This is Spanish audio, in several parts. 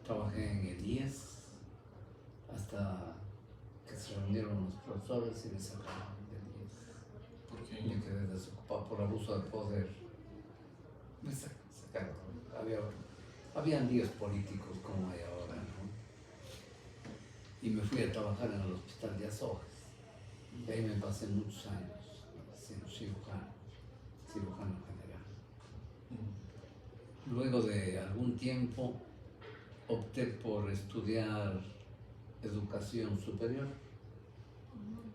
Trabajé en el IES hasta que se reunieron los profesores y me sacaron del IES. ¿Por qué? Me quedé desocupado por abuso de poder. Me sacaron. Habían líos políticos como hay ahora, ¿no? Y me fui a trabajar en el hospital de Azogues. De ahí me pasé muchos años siendo cirujano general. Luego de algún tiempo opté por estudiar educación superior.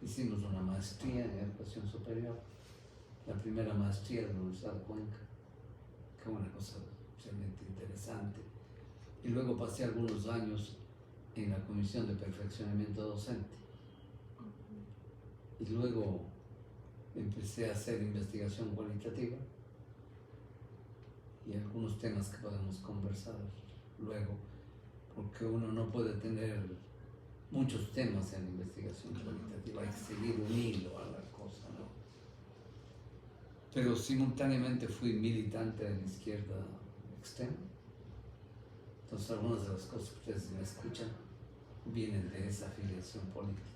Hicimos una maestría en educación superior, la primera maestría de la Universidad de Cuenca, que fue una cosa realmente interesante. Y luego pasé algunos años en la Comisión de Perfeccionamiento Docente. Y luego empecé a hacer investigación cualitativa y algunos temas que podemos conversar luego, porque uno no puede tener muchos temas en la investigación cualitativa, hay que seguir un hilo a la cosa, ¿no? Pero simultáneamente fui militante de la izquierda extrema. Entonces algunas de las cosas que ustedes me escuchan vienen de esa afiliación política.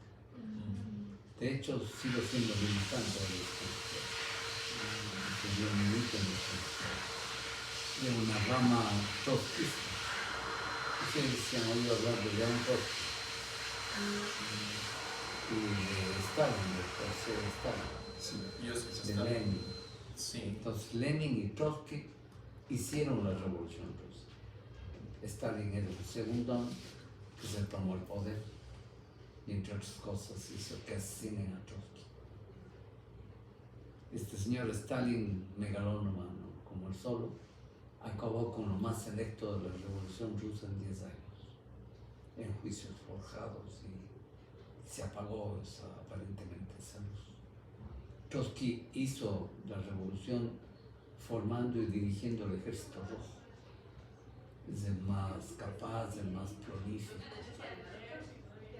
De hecho, sigo siendo militante de la izquierda. Yo milito en la izquierda. De una rama trotskista. Ustedes se han oído hablar de León Trotsky y de Stalin, del tercer Stalin. Sí, yo sé que de está. Lenin. Sí. Entonces Lenin y Trotsky hicieron la revolución rusa. Stalin era el segundo que se tomó el poder y entre otras cosas hizo que asesinen a Trotsky. Este señor Stalin, megalómano como él solo, acabó con lo más selecto de la revolución rusa en 10 años, en juicios forjados, y se apagó aparentemente esa luz. Trotsky hizo la revolución formando y dirigiendo el ejército rojo. Es el más capaz, el más prolífico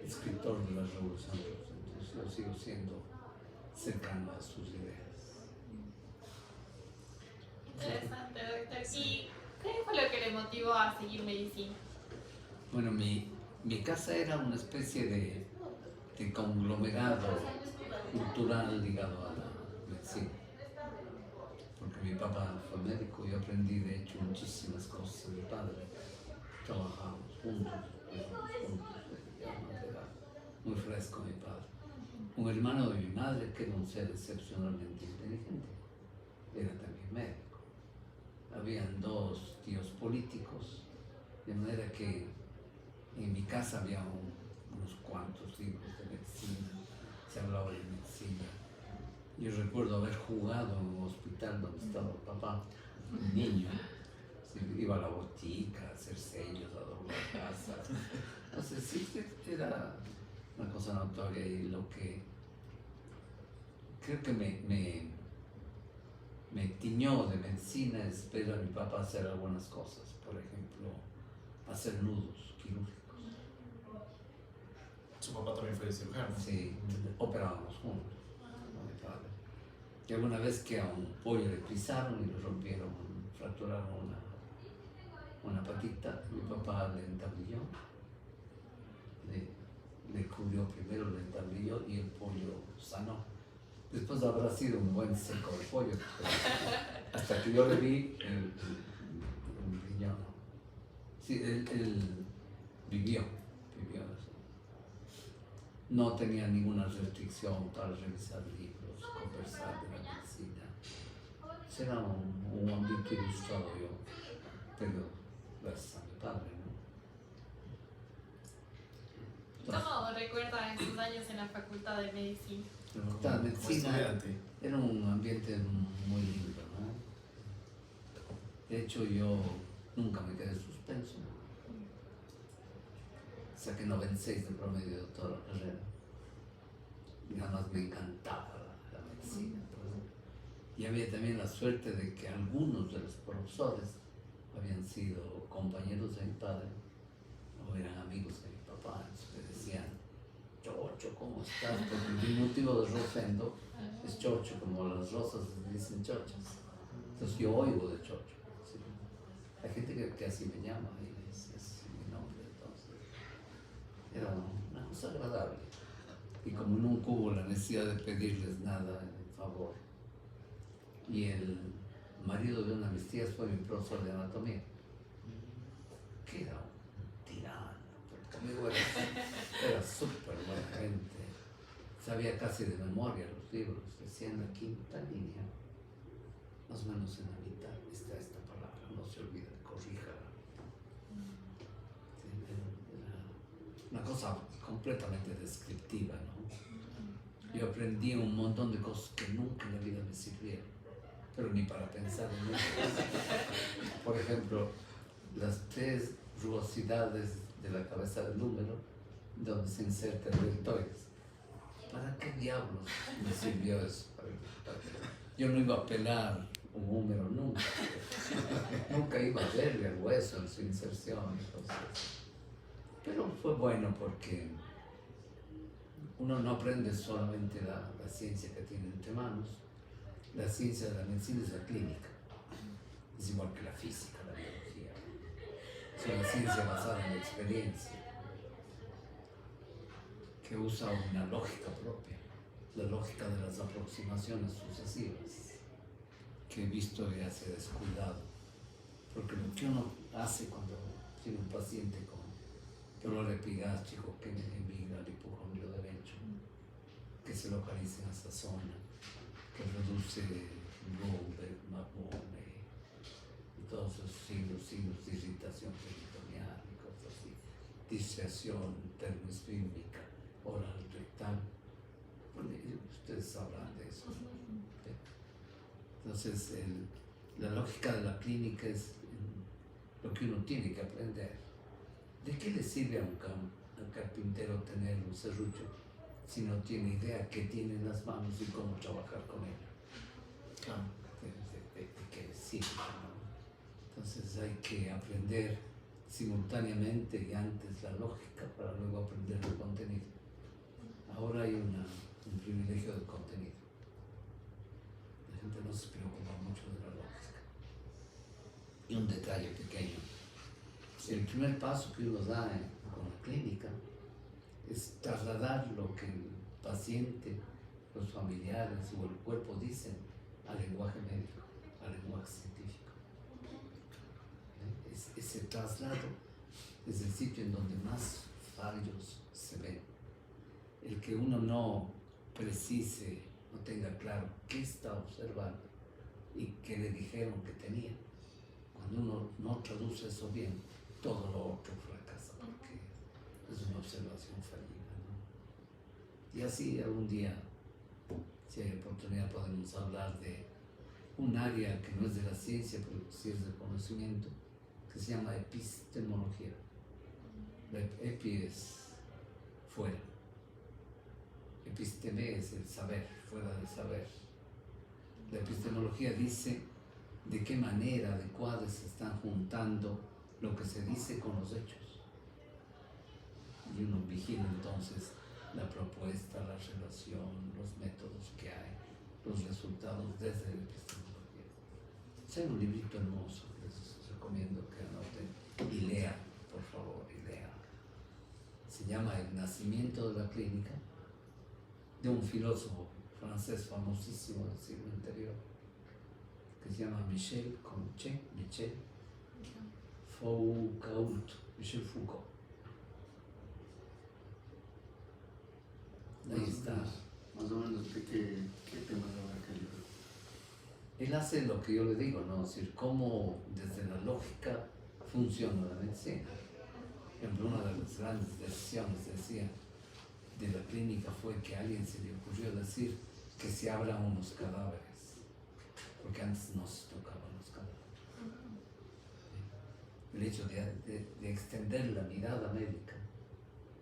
escritor de la revolución rusa. Entonces yo sigo siendo cercano a sus ideas. Interesante, doctor. ¿Y qué fue lo que le motivó a seguir medicina? Bueno, mi casa era una especie de conglomerado cultural ligado a la medicina. Porque mi papá fue médico y yo aprendí de hecho muchísimas cosas de mi padre. Trabajábamos juntos, era muy fresco mi padre. Un hermano de mi madre que era un ser excepcionalmente inteligente, era también médico. Habían 2 tíos políticos, de manera que en mi casa había unos cuantos libros de medicina, se hablaba de medicina. Yo recuerdo haber jugado en un hospital donde estaba el papá, un niño, iba a la botica a hacer sellos, a doblar casas. Entonces sí, era una cosa notoria, y lo que creo que me tiñó de medicina es ver a mi papá hacer algunas cosas, por ejemplo, hacer nudos quirúrgicos. Su papá también fue cirujano. Sí, operábamos juntos con mi padre. Y alguna vez que a un pollo le pisaron y le rompieron, fracturaron una patita, mi papá le entablilló, le cubrió primero, le entablilló y el pollo sanó. Después habrá sido un buen seco el pollo, hasta que yo le vi el riñón. Sí, él vivió eso. No tenía ninguna restricción para revisar libros, conversar de la medicina. Era un ámbito ilustrado yo, pero gracias a mi padre, ¿no? ¿Cómo recuerda esos años en la Facultad de Medicina? La Facultad de Medicina era un ambiente muy lindo, ¿no? De hecho, yo nunca me quedé suspenso. Saqué 96 de promedio de toda la carrera. Y además me encantaba la medicina. Y había también la suerte de que algunos de los profesores habían sido compañeros de mi padre o eran amigos de mi papá. Entonces me decían: Chocho, ¿cómo estás? Porque el diminutivo de Rosendo es Chocho, como las rosas dicen chochas. Entonces yo oigo de Chocho. ¿Sí? Hay gente que así me llama y es mi nombre. Era una cosa agradable. Y como nunca hubo la necesidad de pedirles nada en favor, y el marido de una de mis tías fue mi profesor de anatomía, que era un tirano, pero conmigo era súper buena gente, sabía casi de memoria los libros, decía en la quinta línea, más o menos en la mitad, está esta palabra, no se olvide, corríjala. Era una cosa completamente descriptiva, ¿no? Yo aprendí un montón de cosas que nunca en la vida me sirvieron, pero ni para pensar en ellas. Por ejemplo, las 3 rugosidades de la cabeza del número, donde se inserta el deltoides. ¿Para qué diablos me sirvió eso? Yo no iba a pelar un número nunca. Nunca iba a verle al hueso en su inserción. Entonces. Pero fue bueno porque uno no aprende solamente la ciencia que tiene entre manos. La ciencia de la medicina es la clínica. Es igual que la física, la biología. Es una ciencia basada en la experiencia, que usa una lógica propia, la lógica de las aproximaciones sucesivas, que he visto ya se ha descuidado. Porque lo que uno hace cuando tiene un paciente con dolor epigástrico que emigra al hipocondrio derecho, que se localiza en esa zona, que reduce Goldberg, Mahone y todos esos signos de irritación peritoneal y cosas así, disciación termosfímica, oral, rectal. Bueno, ustedes sabrán de eso. Entonces, la lógica de la clínica es lo que uno tiene que aprender. ¿De qué le sirve a un carpintero tener un serrucho si no tiene idea qué tiene en las manos y cómo trabajar con él? Claro. ¿De qué le sirve, ¿no? Entonces hay que aprender simultáneamente y antes la lógica para luego aprender el contenido. Ahora hay un privilegio del contenido. La gente no se preocupa mucho de la lógica. Y un detalle pequeño. El primer paso que uno da con la clínica es trasladar lo que el paciente, los familiares o el cuerpo dicen al lenguaje médico, al lenguaje científico. Ese traslado es el sitio en donde más fallos se ven. El que uno no precise, no tenga claro qué está observando y qué le dijeron que tenía. Cuando uno no traduce eso bien, todo lo otro fracasa porque es una observación fallida, ¿no? Y así algún día, si hay oportunidad, podemos hablar de un área que no es de la ciencia, pero sí es del conocimiento, que se llama epistemología. La epi es fuera. Episteme es el saber, fuera del saber. La epistemología dice de qué manera adecuada se están juntando lo que se dice con los hechos. Y uno vigila entonces la propuesta, la relación, los métodos que hay, los resultados desde la epistemología. Es un librito hermoso que les recomiendo que anoten y lean, por favor, y lean. Se llama El nacimiento de la clínica, de un filósofo francés famosísimo del siglo anterior, que se llama Michel Foucault, Michel Foucault. Ahí está. Más o menos de qué temas abarca el libro. Él hace lo que yo le digo, ¿no? Es decir, cómo desde la lógica funciona la medicina. Por ejemplo, una de las grandes decisiones, decía, de la clínica fue que a alguien se le ocurrió decir que se abran unos cadáveres, porque antes no se tocaban los cadáveres. El hecho de extender la mirada médica,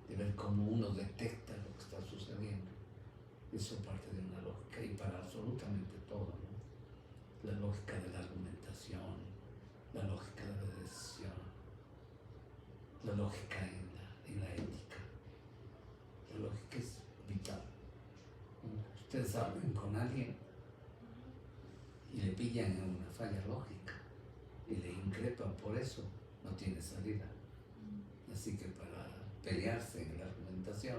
de ver cómo uno detecta lo que está sucediendo, eso parte de una lógica, y para absolutamente todo, ¿no? La lógica de la argumentación, la lógica de la decisión, la lógica en la ética. La lógica es vital. Ustedes hablan con alguien y le pillan en una falla lógica y le increpan por eso, no tiene salida. Así que para pelearse en la argumentación,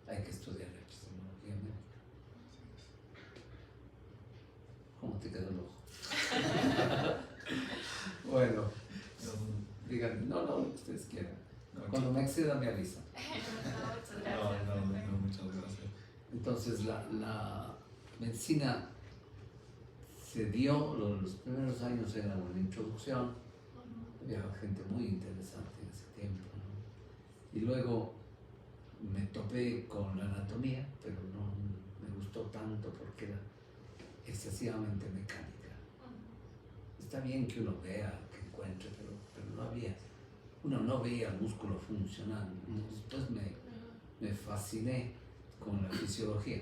hay que estudiar epistemología médica. ¿Cómo te quedó el ojo? Bueno, digan, no, ustedes quieran. Cuando me exceda me avisan. Muchas No, gracias. muchas gracias. Entonces la medicina se dio, los primeros años era una introducción, había gente muy interesante en ese tiempo, ¿no? Y luego me topé con la anatomía, pero no me gustó tanto porque era excesivamente mecánica. Está bien que uno vea, que encuentre, pero no había, uno no veía el músculo funcionando. Después me fasciné con la fisiología,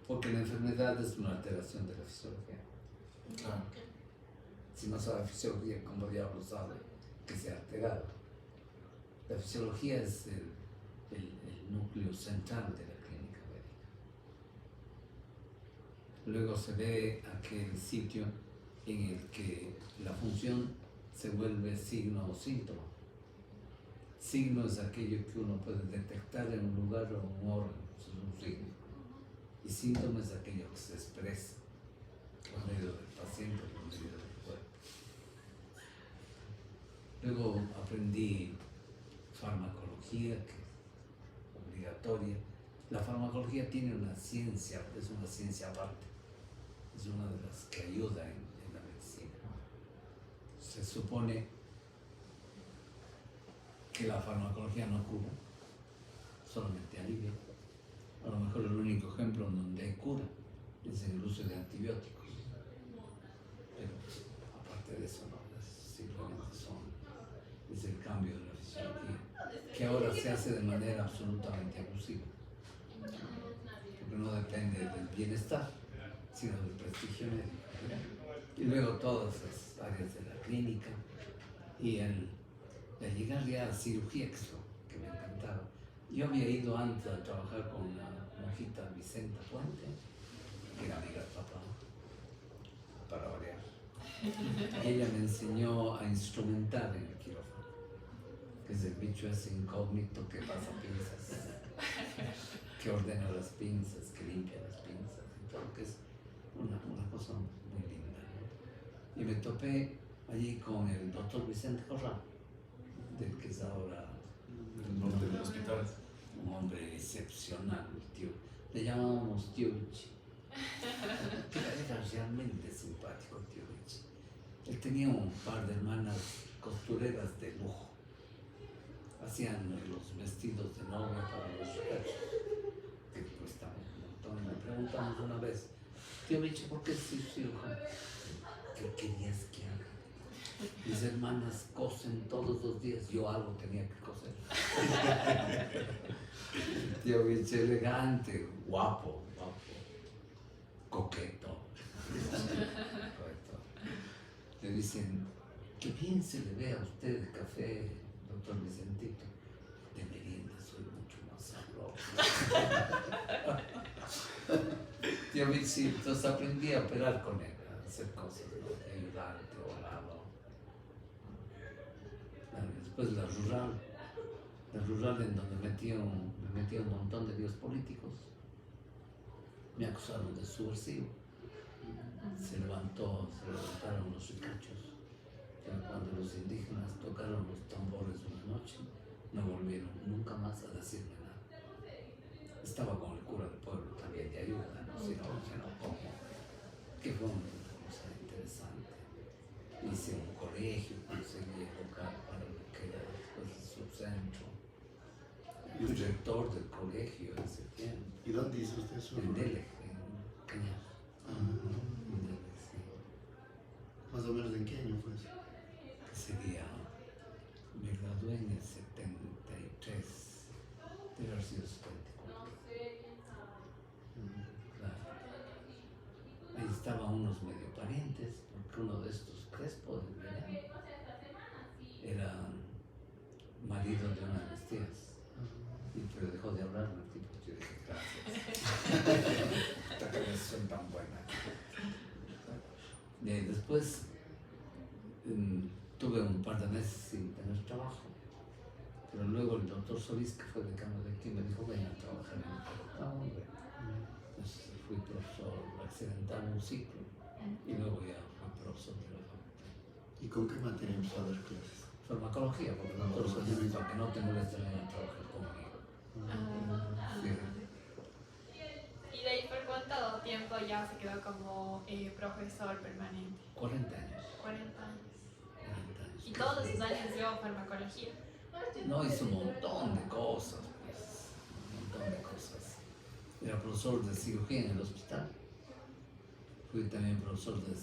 porque la enfermedad es una alteración de la fisiología. Claro. Si no sabe fisiología, ¿cómo diablos sabe que se ha alterado? La fisiología es el núcleo central de la clínica médica. Luego se ve aquel sitio en el que la función se vuelve signo o síntoma. Signo es aquello que uno puede detectar en un lugar o un órgano, eso es un signo. Y síntoma es aquello que se expresa por medio del paciente, por medio del cuerpo. Luego aprendí farmacología, que es obligatoria. La farmacología tiene una ciencia, es una ciencia aparte. Es una de las que ayuda en la medicina. Se supone que la farmacología no cura, solamente alivia. A lo mejor el único ejemplo en donde hay cura es en el uso de antibióticos. Pero aparte de eso, no, simplemente es el cambio de la fisiología, que ahora se hace de manera absolutamente abusiva. Porque no depende del bienestar, sino del prestigio médico. Y luego todas las áreas de la clínica y el llegar ya a cirugía, que es lo que me encantaba. Yo había ido antes a trabajar con la monjita Vicenta Puente, que era amiga del papá, para variar. Y ella me enseñó a instrumentar en el quirófano, que es el bicho ese incógnito que pasa pinzas, que ordena las pinzas, que limpia las pinzas, y todo, que es una cosa muy linda, ¿no? Y me topé allí con el doctor Vicente Corral, del que es ahora El norte del hospital. un hombre excepcional, el tío. Le llamábamos tío Vichy. Era realmente simpático el tío Vichy. Él tenía un par de hermanas costureras de lujo. Hacían los vestidos de novia para los muchachos, que cuestaban un montón. Me preguntamos una vez, tío Vichy, ¿por qué soy cirujano? ¿Qué querías que haga? Mis hermanas cosen todos los días, yo algo tenía que coser. Tío Vichy elegante, guapo, coqueto. Le dicen, qué bien se le ve a usted el café, doctor Vicentito. De merienda soy mucho más sabroso. Tío Vichy, entonces aprendí a operar con él, a hacer cosas, ¿no? De ayudante, volado. Después la rural en donde me metí un montón de líos políticos. Me acusaron de subversivo. Se levantaron los ricachos. Pero cuando los indígenas tocaron los tambores una noche, no volvieron nunca más a decirme nada. Estaba con el cura del pueblo también de ayuda, ¿no? Si no, ¿cómo? Que fue una cosa interesante. Hice un colegio, conseguí local para lo que era después el subcentro. El director del colegio en ese tiempo. ¿Y dónde hizo usted su? En Dele, en Cañar. En Dele, sí. Más o menos, ¿en qué año fue eso? Que sería, me gradué en el 73, debe haber sido 74. Claro. Ahí estaban unos medio parientes, porque uno de estos Crespo de Villena era marido de una de mis tías. Pero dejó de hablarme el tipo. Yo dije, gracias. Esta relación tan buena. Después tuve un par de meses sin tener trabajo. Pero luego el doctor Solís, que fue decano de aquí, me dijo, ven a trabajar en el programa, hombre. Entonces fui profesor accidental un ciclo y luego ya fui profesor de la facultad. ¿Y con qué materia empezó a dar clases? Farmacología, porque el doctor Solís me dijo que no te molestes en trabajar conmigo. Sí. Y de ahí por cuánto tiempo ya se quedó como profesor permanente. 40 años. 40 años. 40 años. Y todos esos años dio farmacología. No, hizo un montón de cosas, pues, un montón de cosas. Era profesor de cirugía en el hospital. Fui también profesor de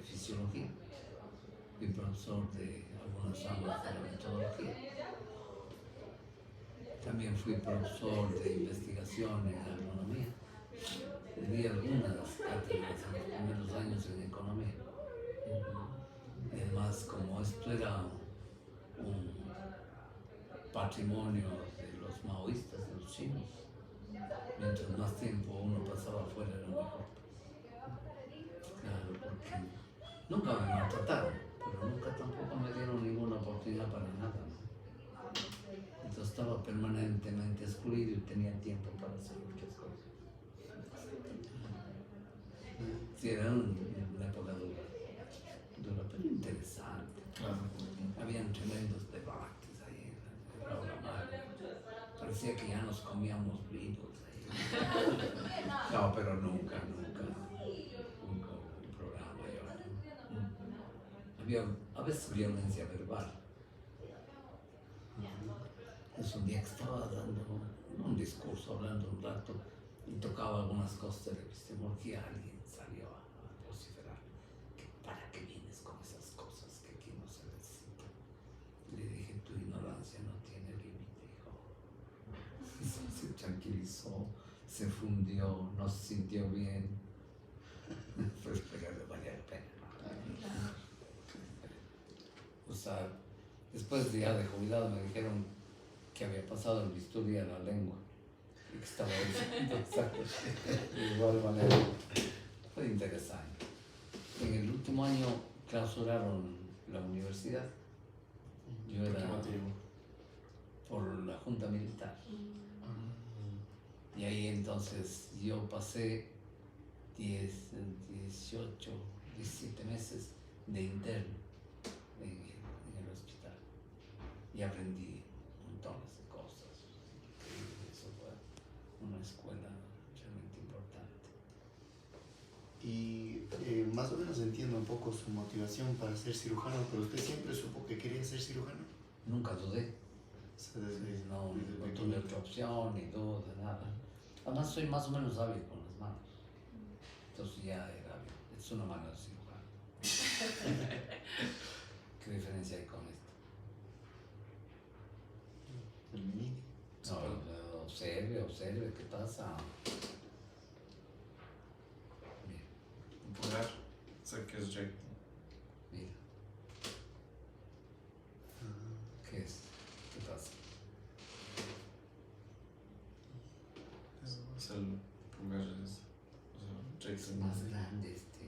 fisiología. Fui profesor de algunas ramas de la metodología. También fui profesor de investigación en agronomía. Di algunas cátedras en los primeros años en economía. Y además, como esto era un patrimonio de los maoístas, de los chinos, mientras más tiempo uno pasaba afuera era mejor. Claro, porque nunca me maltrataron, pero nunca tampoco me dieron ninguna oportunidad para nada, ¿no? Entonces estaba permanentemente excluido y tenía tiempo para hacer muchas cosas. Sí, era una época dura, pero interesante. Claro. Habían tremendos debates ahí en la aula magna. Parecía que ya nos comíamos vivos ahí. No, pero nunca un programa. Había a veces violencia verbal. Es un día que estaba dando un discurso, hablando un rato, y tocaba algunas cosas de la epistemología. Alguien salió a vociferar. ¿Para qué vienes con esas cosas que aquí no se necesitan? Le dije, tu ignorancia no tiene límite, hijo. Se tranquilizó, se fundió, no se sintió bien. Pero le valía la pena. O sea, después ya de jubilado me dijeron que había pasado el bisturí a la lengua y que estaba diciendo de igual manera. Fue interesante. En el último año clausuraron la universidad. Yo ¿Por qué era motivo? por la junta militar. Y ahí entonces yo pasé 18, 17 meses de interno en el hospital. Y aprendí montones de cosas. Eso fue una escuela realmente importante. Y más o menos entiendo un poco su motivación para ser cirujano, pero usted siempre supo que quería ser cirujano. Nunca dudé. O sea, desde, No desde tuve pequeño. otra opción, ni duda, nada. Además soy más o menos hábil con las manos. Entonces ya era hábil. Es una mano de cirujano. ¿Qué diferencia hay con esto? El mini. No, observe, ¿qué pasa? Mira, Un pulgar. Sé que es recto. mira, ¿qué es? ¿Qué pasa? Es el pulgar es. O sea, Es recto. más grande este.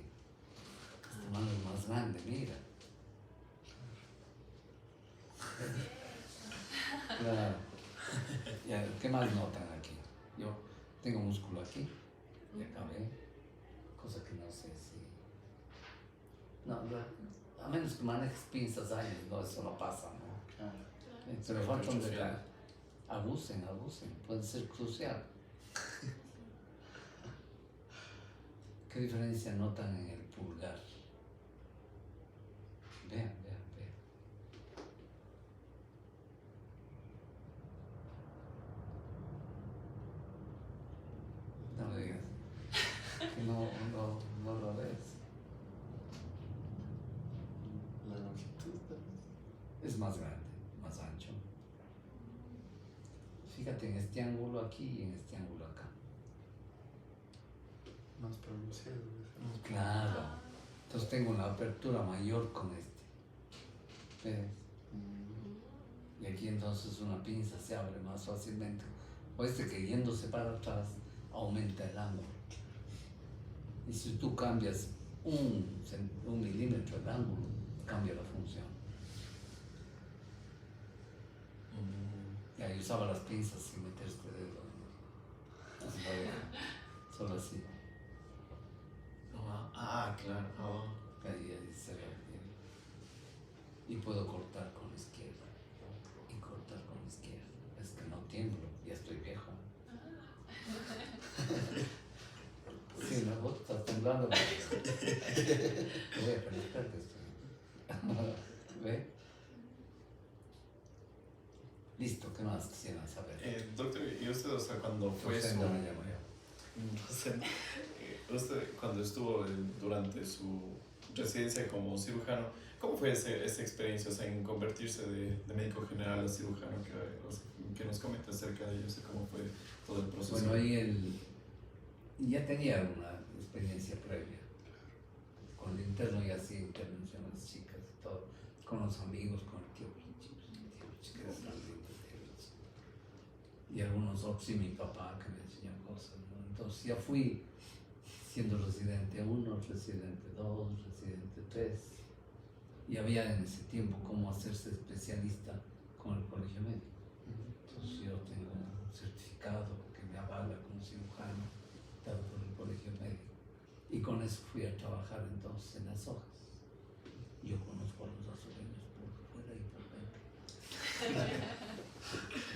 Esta mano es más grande, mira. Claro. Ya, ¿qué más notan aquí? Yo tengo músculo aquí y acá ve, cosa que no sé si. No, a menos que manejes pinzas ahí, no, eso no pasa, ¿no? Claro. Pero falta un detalle. Abusen, puede ser crucial. ¿Qué diferencia notan en el pulgar? Vean. No me digas que no lo ves. La longitud también. Es más grande, más ancho. Fíjate en este ángulo aquí y en este ángulo acá. Más pronunciado. Claro. Entonces tengo una apertura mayor con este. ¿Ves? Y aquí entonces una pinza se abre más fácilmente. O este que yéndose para atrás aumenta el ángulo. Y si tú cambias un milímetro el ángulo, cambia la función. Mm. Y ahí usaba las pinzas sin meter este dedo en la oreja. Solo así. Claro. Ahí se ve. Y puedo cortar con la izquierda. Y cortar con la izquierda. Es que no tiemblo, ya estoy viejo. Sí, no, vos estás temblando. Te voy a preguntar que estoy. ¿Ve? Listo, ¿qué más quisieran saber? Doctor, ¿y usted, o sea, cuando fue Usted su... no me llamo yo. Entonces, usted cuando estuvo durante su residencia como cirujano, ¿cómo fue esa experiencia, o sea, en convertirse de médico general a cirujano? Que nos comente acerca de ello, o sea, cómo fue todo el proceso. Bueno, ahí ya tenía una experiencia previa. Con el interno ya hacía intervenciones chicas y todo, con los amigos, con el tío Pichi, que era tan lindo, y algunos otros y mi papá que me enseñó cosas, ¿no? Entonces ya fui siendo residente 1, residente 2, residente 3, y había en ese tiempo cómo hacerse especialista con el colegio médico. Entonces yo tengo un certificado que me avala como cirujano, dado por el colegio médico, y con eso fui a trabajar entonces en las hojas. Yo conozco a los azogueños por fuera y por dentro.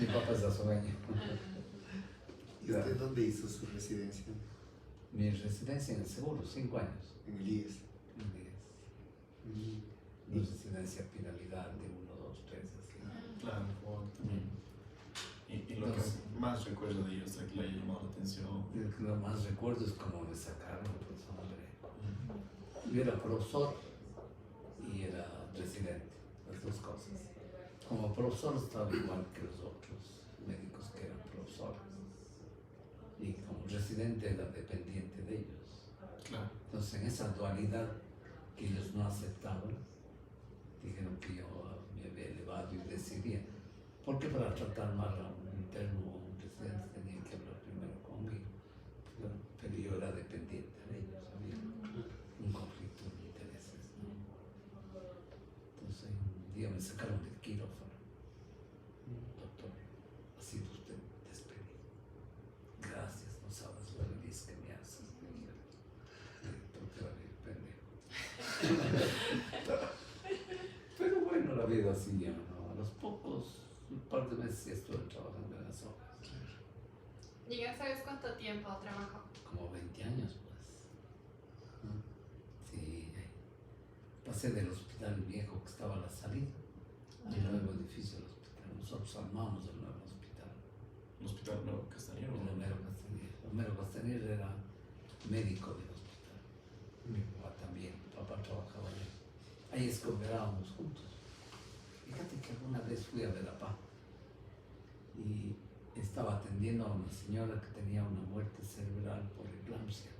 Mi papá es azogueño. ¿Y usted dónde hizo su residencia? Mi residencia en el seguro, 5 años. En el IES. En 10. Mi residencia penalidad de 1, 2, 3, así. Claro, y lo que Entonces, más recuerdo de ellos, o sea, que le haya llamado la atención. Lo más recuerdo es cómo me sacaron, pues, hombre. Yo era profesor y era residente, las dos cosas. Como profesor estaba igual que los otros médicos que eran profesores. Y como residente era dependiente de ellos. Claro. Entonces, en esa dualidad que ellos no aceptaban, dijeron que yo me había elevado y decidía. Porque para tratar mal a un interno o un residente tenían que hablar primero conmigo. Pero yo era dependiente de ellos, había un conflicto de intereses, ¿no? Entonces, un día me sacaron del quirófano. Doctor, ha sido usted despedido. Gracias, no sabes lo feliz que me haces, me dijeron. Porque era bien pendejo. Pero bueno, la vida así ya, ¿no? A los pocos, un par de meses ya estuve trabajando en las hojas. ¿Y ya sabes cuánto tiempo trabajó? Como 20 años, pues. Sí. Pasé del hospital viejo que estaba a la salida, al nuevo edificio del hospital. Nosotros armamos el nuevo hospital. El Hospital Nuevo Castañero. El Homero Castañer. Homero Castañer era médico del hospital. Mi papá también, mi papá trabajaba allí. Ahí escoberábamos juntos. Fíjate que alguna vez fui a Verapá y estaba atendiendo a una señora que tenía una muerte cerebral por eclampsia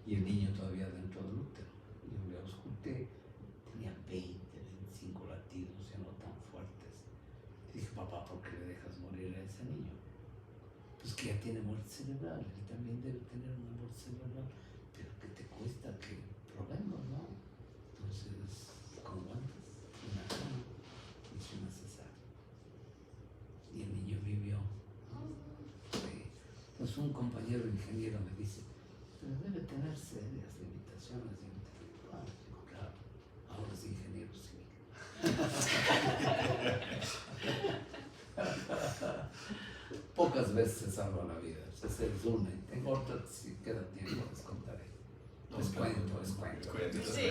y el niño todavía dentro del útero. Yo le ausculté, tenía 20, 25 latidos, ya no tan fuertes. Dije, papá, ¿por qué le dejas morir a ese niño? Pues que ya tiene muerte cerebral, él también debe tener una muerte cerebral, pero que te cuesta que probemos, ¿no? Entonces, con guantes, una cama, hice una cesárea. Y el niño vivió. Sí. Entonces un compañero ingeniero me dice, pero debe tener serias limitaciones intelectuales. Digo, claro, ahora es ingeniero civil. Pocas veces se salva la vida, se resume. Tengo otra, si queda tiempo, les contaré. Les cuento. Sí,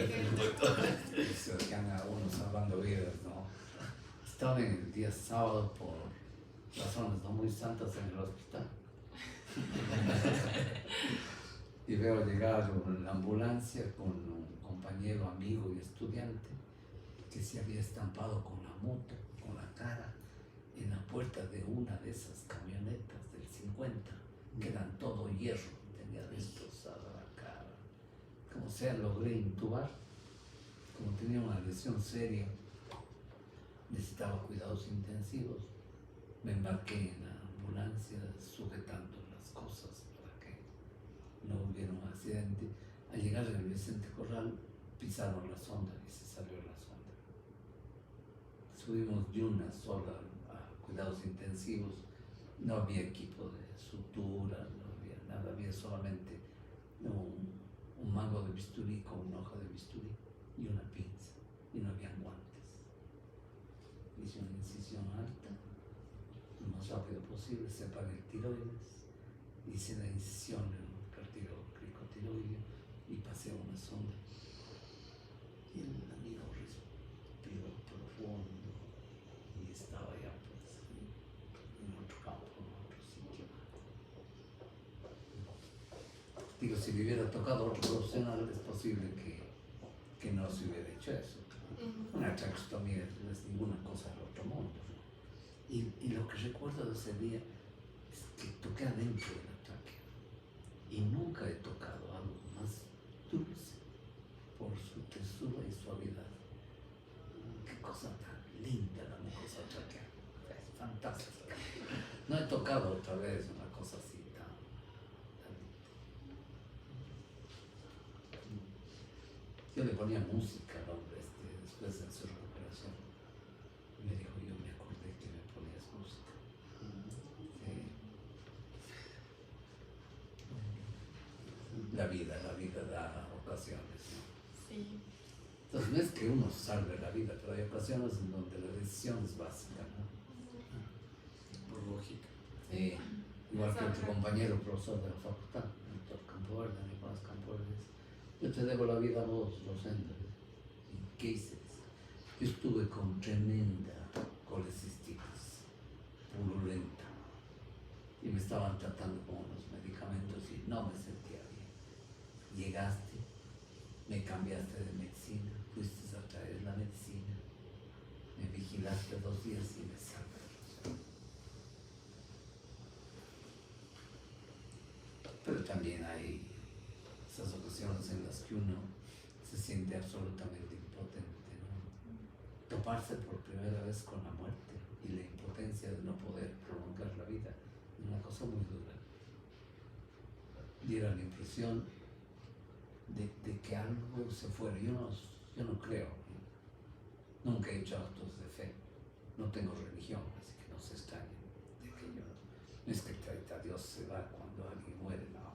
Se que anda uno salvando vidas, ¿no? Estaba en el día sábado por razones no muy santas en el hospital. Y veo llegar una ambulancia con un compañero, amigo y estudiante que se había estampado con la moto, con la cara, en la puerta de una de esas camionetas del 50, que eran todo hierro, tenía destrozada la cara. Como sea, logré intubar. Como tenía una lesión seria, necesitaba cuidados intensivos, me embarqué en la ambulancia sujetando las cosas para que no hubiera un accidente. Al llegar al Vicente Corral, pisaron la sonda y se salió la sonda. subimos de una sola a cuidados intensivos. No había equipo de sutura, no había nada, había solamente un mango de bisturí con una hoja de bisturí y una pinza, y no habían guantes. Hice una incisión alta, lo más rápido posible, separé el tiroides, hice la incisión en el cartílago cricotiroideo y pasé a una sonda. Y el amigo respiró profundo y estaba ya pues en otro campo, en otro sitio. Digo, si le hubiera tocado a otro profesional es posible que no se hubiera hecho eso. Una traqueostomía no es ninguna cosa del otro mundo. Y lo que recuerdo de ese día es que toqué adentro de la tráquea y nunca he tocado algo más dulce por su textura y suavidad. Qué cosa tan linda la mucosa tráquea, es fantástica. No he tocado otra vez una cosa así tan linda. Yo le ponía música al hombre después de su recuperación. Y me dijo, yo me acordé que me ponías música. La vida da ocasiones, ¿no? Sí. Entonces no es que uno salve la vida, pero hay ocasiones en donde la decisión es básica, ¿no? Por lógica. Igual que otro compañero, profesor de la facultad, el doctor Campoverde, Nicolás Campoverde, yo te debo la vida a vos, Rosendo. ¿Y qué hice? Yo estuve con tremenda colecistitis, purulenta, y me estaban tratando con unos medicamentos y no me sentía bien. Llegaste, me cambiaste de medicina, fuiste a traer la medicina, me vigilaste 2 días y me salvaste. Pero también hay esas ocasiones en las que uno se siente absolutamente impotente, ¿no? Toparse por primera vez con la muerte y la impotencia de no poder prolongar la vida es una cosa muy dura. Diera la impresión de que algo se fuera. Yo no creo, ¿no? Nunca he hecho actos de fe, no tengo religión, así que no se extrañen de que yo no es que a Dios se va cuando alguien muere, no.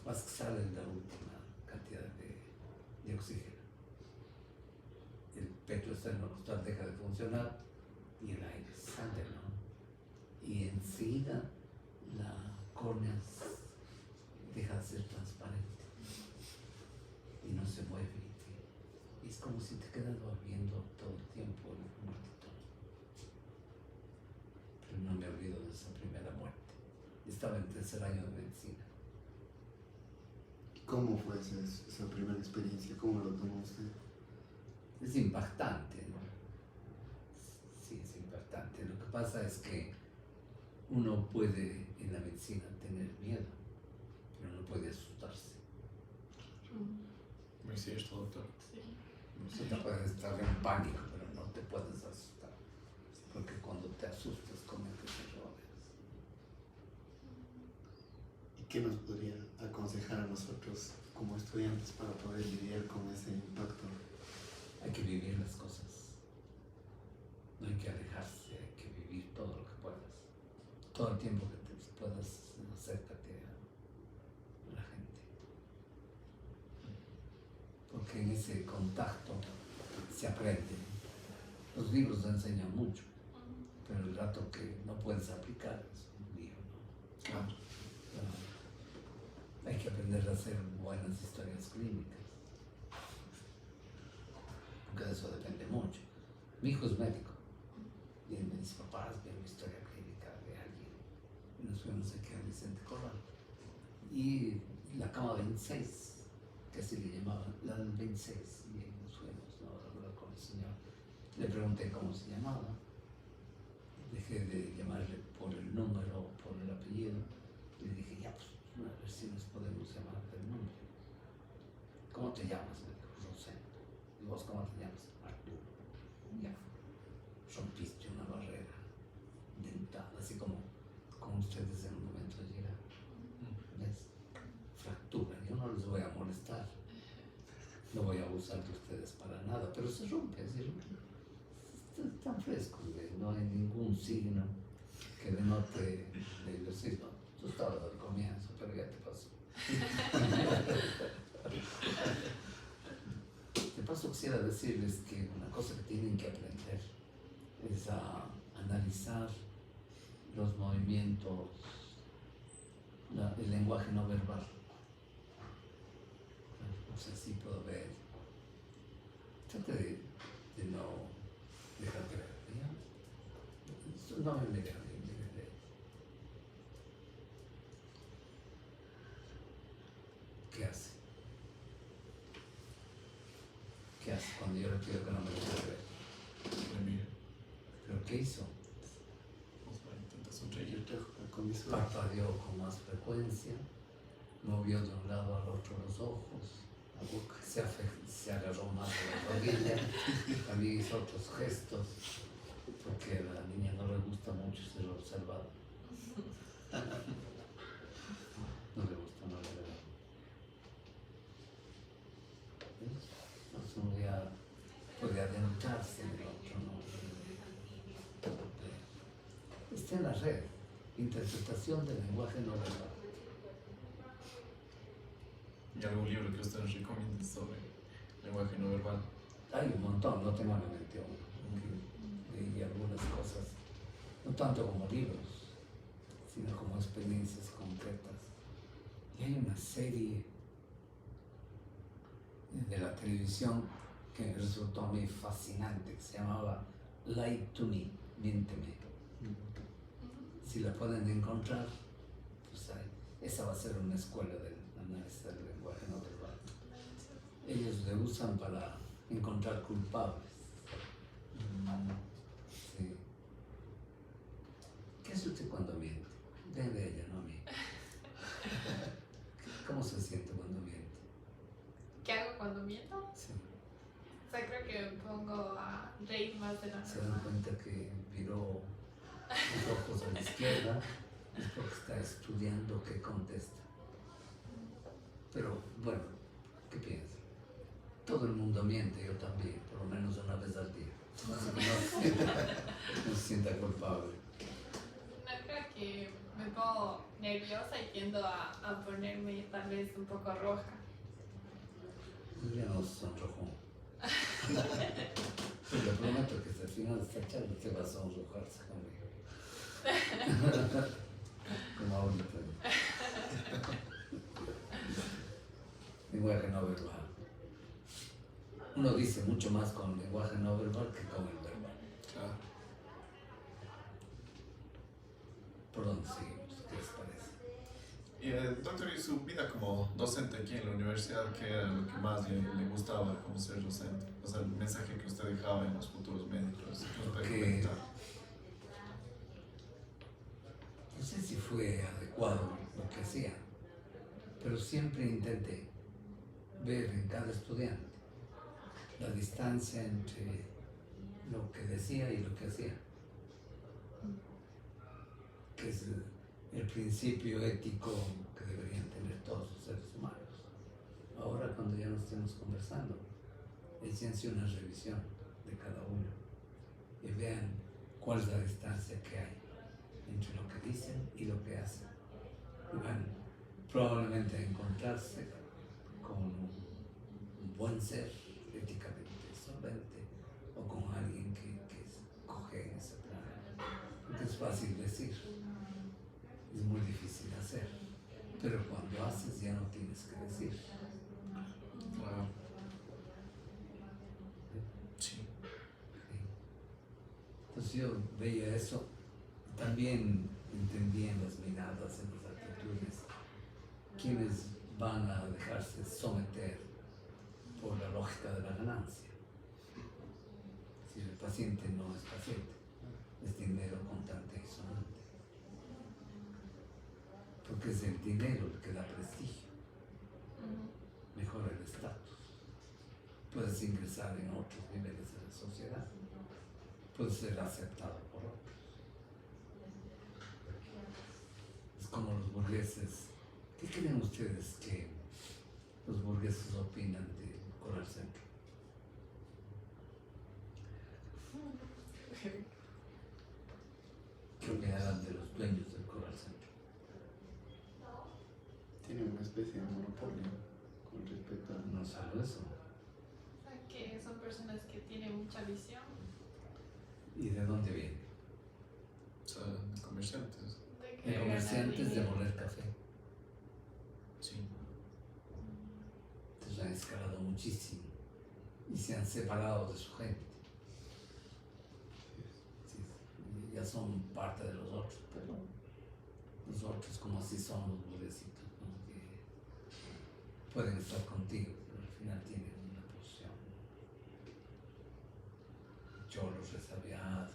Más que sale la última cantidad de oxígeno. El pecho externo costal deja de funcionar y el aire sale, ¿no? Y enseguida la córnea deja de ser transparente y no se mueve. Y es como si te quedas durmiendo todo el tiempo el muertito. Pero no me olvido de esa primera muerte. Estaba en 3er año de medicina. ¿Cómo fue esa primera experiencia? ¿Cómo lo tomó usted? Es impactante, ¿no? Sí, es impactante. Lo que pasa es que uno puede en la medicina tener miedo, pero no puede asustarse. Muy cierto, doctor. Sí. Tú te puedes estar en pánico, pero no te puedes asustar, porque cuando te asustas cometes errores. ¿Y qué nos podría aconsejar a nosotros como estudiantes para poder lidiar con ese impacto? Hay que vivir las cosas, no hay que alejarse, hay que vivir todo lo que puedas. Todo el tiempo que te puedas, acércate a la gente. Porque en ese contacto se aprende. Los libros enseñan mucho, pero el rato que no puedes aplicar es un lío, ¿no? Claro. Hay que aprender a hacer buenas historias clínicas, porque de eso depende mucho. Mi hijo es médico y él me dice, papá, hazme una historia clínica de alguien. Y nos fuimos aquí a Vicente Corral. Y la cama 26, que así le llamaban, la 26, y ahí nos fuimos, ¿no? A hablar con el señor. Le pregunté cómo se llamaba. Dejé de llamarle por el número o por el apellido. Y le dije, ya, pues, a ver si nos podemos llamar del nombre. ¿Cómo te llamas? Me dijo, Rosendo. ¿Y vos cómo te llamas? Arturo. Ya, rompiste una barrera dental, así como ustedes en un momento llegan. ¿Ves? Fractura. Yo no les voy a molestar. No voy a abusar de ustedes para nada, pero se rompe, Están frescos, no hay ningún signo que denote nerviosismo. Tú estabas al comienzo, pero ya te pasó. De paso quisiera decirles que una cosa que tienen que aprender es a analizar los movimientos, el lenguaje no verbal. O sea, sí puedo ver. Trate de no dejar de ver. ¿Ya? No me mire a mí, mire. ¿Qué hace? ¿Qué hace cuando yo le pido que no me deje ver? Me mira. ¿Pero qué hizo? Intenta sonreír. Con mis ojos. Parpadeó con más frecuencia, movió de un lado al otro los ojos, la boca se agarró más a la rodilla, también hizo otros gestos, porque a la niña no le gusta mucho ser observada. No le gusta, no le gusta. Entonces uno ya puede adentrarse en el otro, ¿no? Está en la red, interpretación del lenguaje no verbal. ¿Y algún libro que usted nos recomiende sobre lenguaje no verbal? Hay un montón, no tengo en la mente uno. Leí algunas cosas, no tanto como libros, sino como experiencias concretas. Y hay una serie de la televisión que me resultó a mí fascinante, que se llamaba Lie to Me, Miénteme. Si la pueden encontrar, pues esa va a ser una escuela del análisis del lenguaje no verbal. Ellos le usan para encontrar culpables. Sí. ¿Qué hace usted cuando miente? De ella, no a mí. ¿Cómo se siente cuando miente? ¿Qué hago cuando miento? Sí. O sea, creo que me pongo a reír más de la Se dan normal. cuenta que viró los ojos a la izquierda, es porque está estudiando qué contesta. Pero bueno, ¿qué piensa? Todo el mundo miente, yo también, por lo menos una vez al día. No se sienta culpable. No, creo que me pongo nerviosa y tiendo a ponerme tal vez un poco roja. Ya no sonrojó. Le prometo que hasta el final de esta charla usted va a sonrojarse conmigo. Como ahorita. Lenguaje no verbal. Uno dice mucho más con lenguaje no verbal que con el verbal. Claro. ¿Por dónde seguimos? ¿Qué les parece? Y doctor, ¿y su vida como docente aquí en la universidad, qué era lo que más le gustaba como ser docente? O sea, el mensaje que usted dejaba en los futuros médicos. ¿Qué nos puede Que- comentar? No sé si fue adecuado lo que hacía, pero siempre intenté ver en cada estudiante la distancia entre lo que decía y lo que hacía, que es el principio ético que deberían tener todos los seres humanos. Ahora, cuando ya no estemos conversando, échense una revisión de cada uno y vean cuál es la distancia que hay entre lo que dicen y lo que hacen. Y van probablemente a encontrarse con un buen ser éticamente solvente o con alguien que coge en ese plan. Porque es fácil decir, es muy difícil hacer, pero cuando haces ya no tienes que decir. Claro. Sí. Entonces yo veía eso, también entendía en las miradas, en las actitudes, quienes van a dejarse someter por la lógica de la ganancia. Si el paciente no es paciente, es dinero contante y sonante. Porque es el dinero el que da prestigio, mejora el estatus. Puedes ingresar en otros niveles de la sociedad, puedes ser aceptado por otros. Es como los burgueses. ¿Qué creen ustedes que los burgueses opinan de Coral Centro? monopolio con respecto a... No solo eso. O sea, que son personas que tienen mucha visión. ¿Y de dónde viene? O sea, comerciantes. De De querer comerciantes ganar de dinero. moler café. Sí. Entonces han escalado muchísimo y se han separado de su gente. Sí, ya son parte de los otros, pero los otros como así son los burguesitos, ¿no? Que pueden estar contigo, pero al final tienen una posición. Cholos resabiados,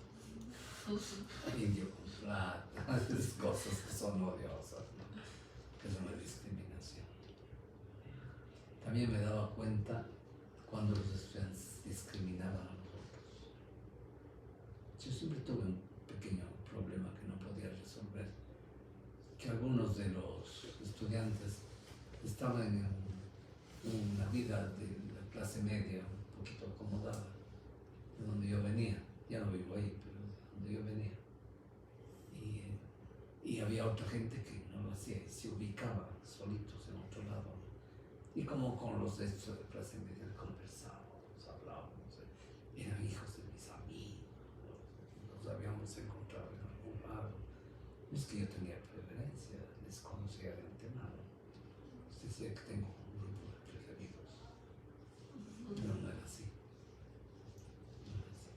indio con plata, esas cosas que son odiosas, ¿no? Que es una discriminación. También me daba cuenta cuando los estudiantes discriminaban a los otros. Yo siempre tuve un pequeño problema que no podía resolver, que algunos de los estudiantes estaban en una vida de la clase media un poquito acomodada, de donde yo venía. Ya no vivo ahí, pero de donde yo venía. Y había otra gente que no lo hacía, se ubicaba solitos en otro lado. Y como con los de estos de clase media conversábamos, hablábamos, eran hijos de mis amigos, nos habíamos encontrado en algún lado. No es que yo tenía preferencia, les conocía de antemano. Les decía que tengo un grupo de preferidos. Pero no era así. No era así.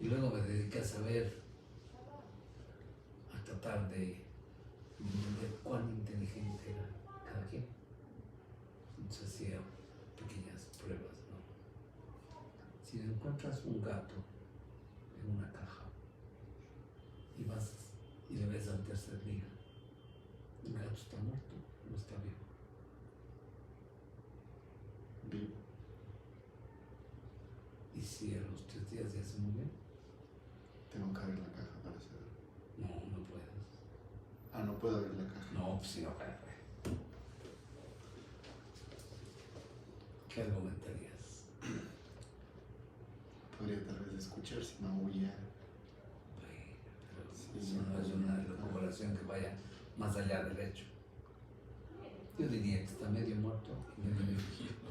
Y luego me dediqué a saber, a tratar de entender cuán inteligente era cada quien. Entonces hacía pequeñas pruebas, ¿no? Si encuentras un gato en una caja y vas y le ves al tercer día, el gato está muerto, no está vivo. Vivo. Y si a los 3 días ya se murió, Tengo que abrir la caja para saber. no, no puedes. Ah, no puedo abrir la caja. No, pues si no, ¿qué argumentarías? Podría tal vez escuchar si maulla. Pero Sí, eso no es una recuperación que vaya más allá del hecho. Yo diría que está medio muerto y medio vivo.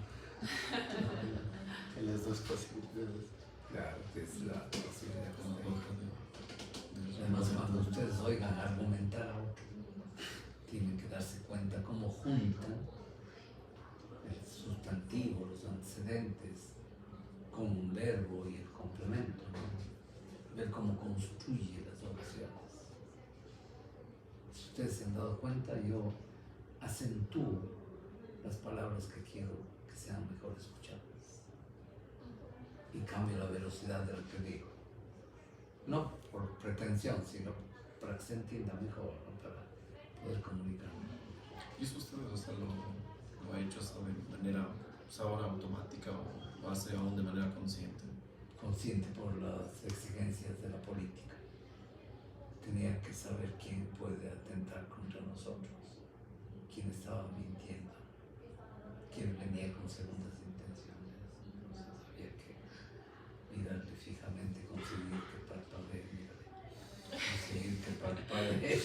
En las dos posibilidades. Claro, que es la posibilidad que Como se poco tenga. de Además, cuando ustedes oigan argumentar a otro, tienen que darse cuenta cómo juntan el sustantivo, los antecedentes, con un verbo y el complemento, ¿no? Ver cómo construye las oraciones. Si ustedes se han dado cuenta, yo acentúo las palabras que quiero que sean mejor escuchadas y cambio la velocidad de lo que digo. No por pretensión, sino para que se entienda mejor, ¿no? Para poder comunicar. ¿Y eso ustedes, o sea, lo ha hecho hasta de manera, o sea, ahora automática o lo hace aún de manera consciente? Consciente por las exigencias de la política. Tenía que saber quién puede atentar contra nosotros, quién estaba mintiendo, quién venía con segundas intenciones. Entonces había que mirarle fijamente, conseguir que parpadee, mírale, conseguir que parpadee.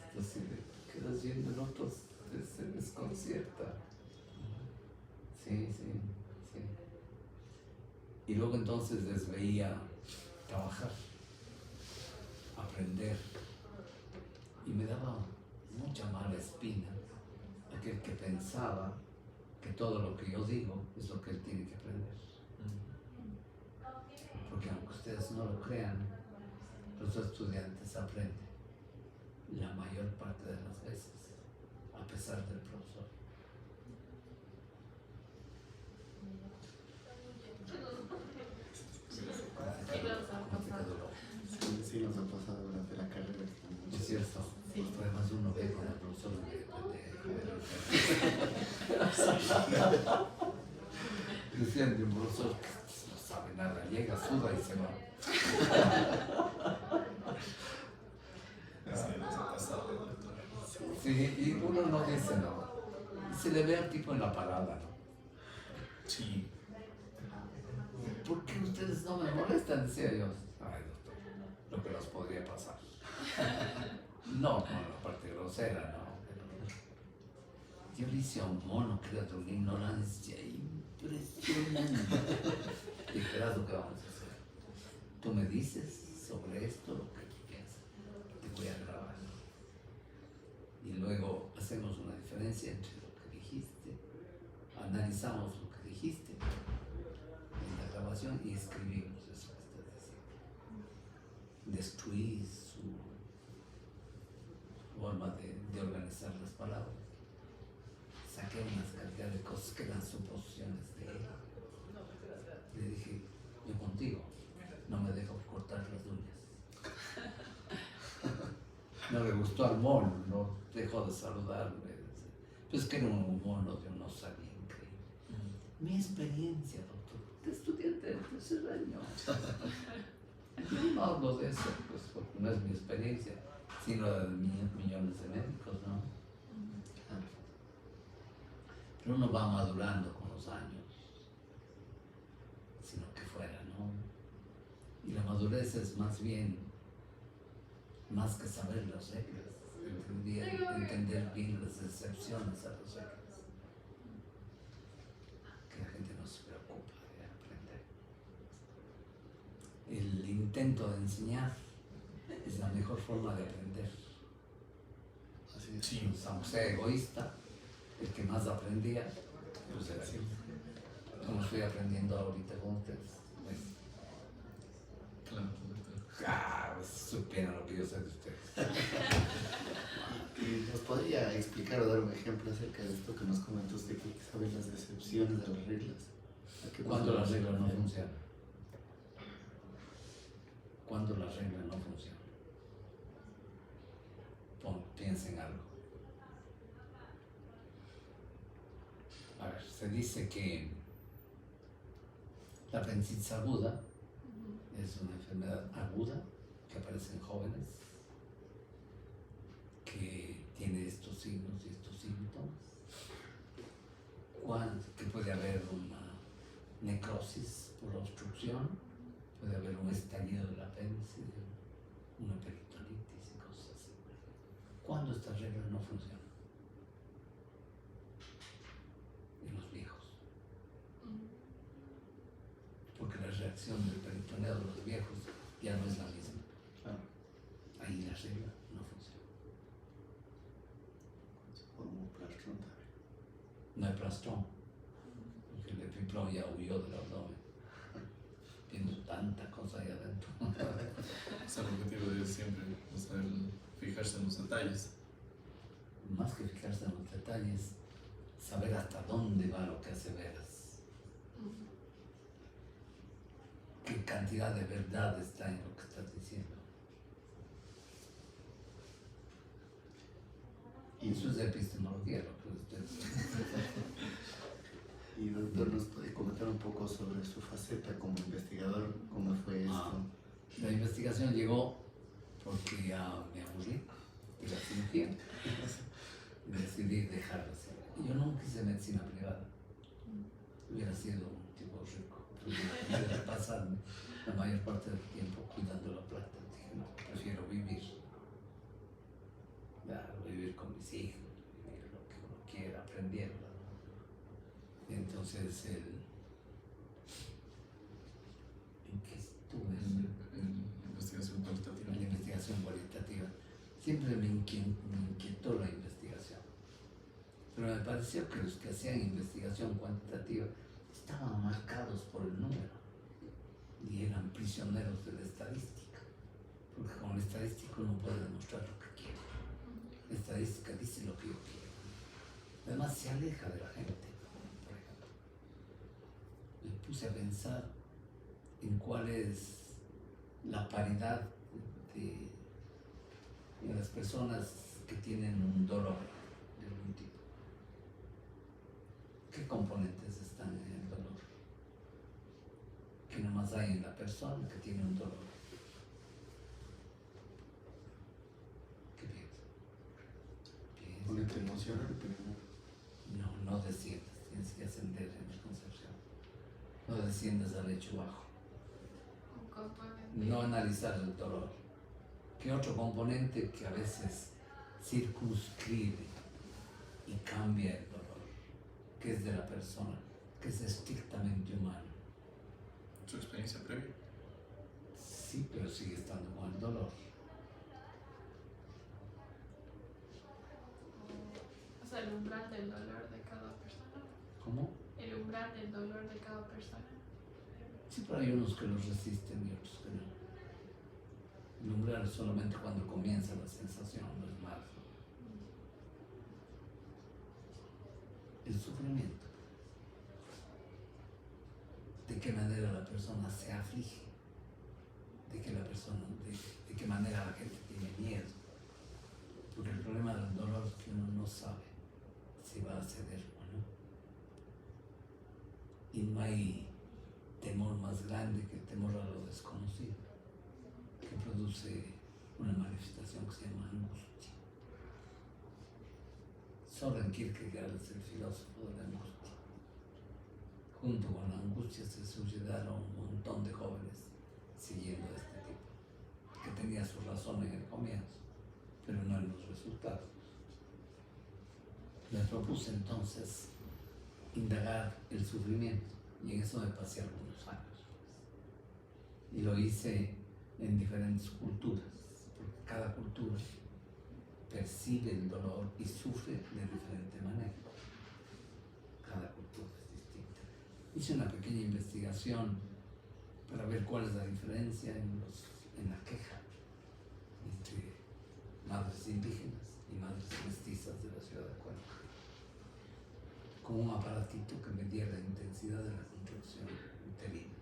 Entonces, quedas viendo el otro, se desconcierta. Sí, sí, sí. Y luego entonces les veía trabajar, aprender, y me daba mucha mala espina aquel que pensaba que todo lo que yo digo es lo que él tiene que aprender. Porque aunque ustedes no lo crean, los estudiantes aprenden la mayor parte de las veces, a pesar del profesor. Sí, nos ha pasado. Sí, nos ha pasado durante la carrera. Es cierto, Sí. porque además uno ve con el profesor que decían de un profesor que no sabe nada, llega, suda y se va. Sí, nos ha pasado, doctor. Sí, y uno no dice nada. Y se le ve al tipo en la parada, ¿no? Sí. ¿Por qué ustedes no me molestan? Decía yo. Ay, doctor, lo que nos podría pasar. No con la parte grosera, ¿no? Pero Yo le hice a un mono que era de una ignorancia impresionante. Dije, verás lo que vamos a hacer. Tú me dices sobre esto lo que tú piensas. Te voy a grabar. Y luego hacemos una diferencia entre lo que dijiste, analizamos lo que dijiste en la grabación y escribimos eso que estás diciendo. Destruí su forma de organizar las palabras. Saqué unas cantidad de cosas que eran suposiciones de él. Le dije, yo contigo no me dejo cortar las uñas. No le gustó al mono, no dejó de saludarme. Pues que era un mono de una osadía increíble. Mi experiencia, doctor, de estudiante de tercer año. Yo no hablo de eso, pues porque no es mi experiencia, sino la de millones de médicos, ¿no? Pero uno va madurando con los años, sino que fuera, ¿no? Y la madurez es más bien, más que saber las reglas, entender bien las excepciones a las reglas. Que la gente no se preocupa de aprender. El intento de enseñar es la mejor forma de aprender. Así es. Sí. Pues, aunque sea egoísta, el que más aprendía, pues era así. Como estoy aprendiendo ahorita con ustedes. Pues, Claro, pues, supieran lo que yo sé de ustedes. ¿Y nos podría explicar o dar un ejemplo acerca de esto que nos comentó usted, que sabe las excepciones de las reglas? Cuando las reglas no funcionan. Cuando las reglas no funcionan. Piensa en algo. A ver, se dice que la apendicitis aguda es una enfermedad aguda que aparece en jóvenes, que tiene estos signos y estos síntomas, que puede haber una necrosis por obstrucción, puede haber un estallido del apéndice, una peritonitis y cosas así. ¿Cuándo estas reglas no funcionan? En los viejos. Porque la reacción del peritoneo de los viejos ya no es la misma. Claro. Ahí la regla no funciona. Como plastrón también. No hay plastrón. Porque el epiplón ya huyó del abdomen. Tiene tanta cosa ahí adentro. Es el objetivo de siempre, o sea, el fijarse en los detalles. Más que fijarse en los detalles, saber hasta dónde va lo que aseveras. Qué cantidad de verdad está en lo que estás diciendo. Y eso es de epistemología, lo que ustedes Y doctor, ¿nos puede comentar un poco sobre su faceta como investigador? ¿Cómo fue esto? La investigación llegó porque ya me aburrí de la cirugía y decidí dejarla hacer. Y yo nunca hice medicina privada. Hubiera sido un tipo rico. Pudiera pasarme la mayor parte del tiempo cuidando la plata. Dije, no, prefiero vivir. Vivir con mis hijos, vivir lo que uno quiera, aprendiendo. ¿No? Entonces, ¿en qué estuve? En investigación cualitativa. En la investigación cualitativa. Siempre me inquietó la investigación. Pero me pareció que los que hacían investigación cuantitativa estaban marcados por el número y eran prisioneros de la estadística. Porque con la estadística uno puede demostrar lo que quiere. La estadística dice lo que yo quiero. Además se aleja de la gente, por ejemplo. Me puse a pensar en cuál es la paridad de las personas que tienen un dolor de algún tipo. ¿Qué componentes están en el dolor? Que nomás hay en la persona que tiene un dolor. ¿Qué piensas? Componente emocional, pero No desciendas, tienes que ascender en la concepción. No desciendas al lecho bajo. Un componente. No analizar el dolor. ¿Qué otro componente que a veces circunscribe y cambia el dolor, que es de la persona, que es estrictamente humano. ¿Su experiencia previa? Sí, pero sigue estando con el dolor. O sea, el umbral del dolor de cada persona. ¿Cómo? El umbral del dolor de cada persona. Sí, pero hay unos que los resisten y otros que no. El umbral es solamente cuando comienza la sensación, no es más. El sufrimiento. De qué manera la persona se aflige. De qué manera la gente tiene miedo. Porque el problema del dolor es que uno no sabe si va a ceder o no. Y no hay temor más grande que el temor a lo desconocido, que produce una manifestación que se llama angustia. Soren Kierkegaard es el filósofo de la angustia. Junto con la angustia se suicidaron un montón de jóvenes siguiendo a este tipo, que tenía su razón en el comienzo, pero no en los resultados. Me propuse entonces indagar el sufrimiento y en eso me pasé algunos años. Y lo hice en diferentes culturas, porque cada cultura percibe el dolor y sufre de diferente manera. Cada cultura es distinta. Hice una pequeña investigación para ver cuál es la diferencia en la queja entre madres indígenas y madres mestizas de la ciudad de Cuenca, con un aparatito que medía la intensidad de la contracción uterina.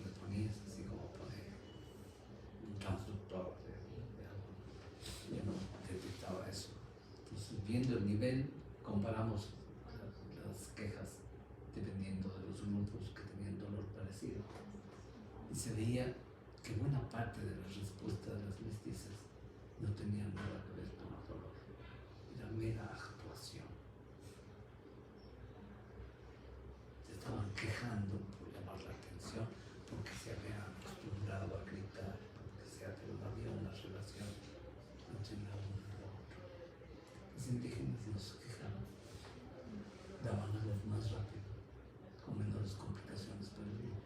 Le ponías así como poner un transductor de algo. Yo no detectaba eso. Entonces, viendo el nivel, comparamos las quejas dependiendo de los grupos que tenían dolor parecido. Y se veía que buena parte de la respuesta de las mestizas no tenía nada que ver con el dolor. Era mera actuación. Se estaban quejando por llamar la atención, porque se habían acostumbrado a gritar, porque no había una relación entre la una y la otra. Los indígenas no se quejaban, daban a voz más rápido, con menores complicaciones para el niño.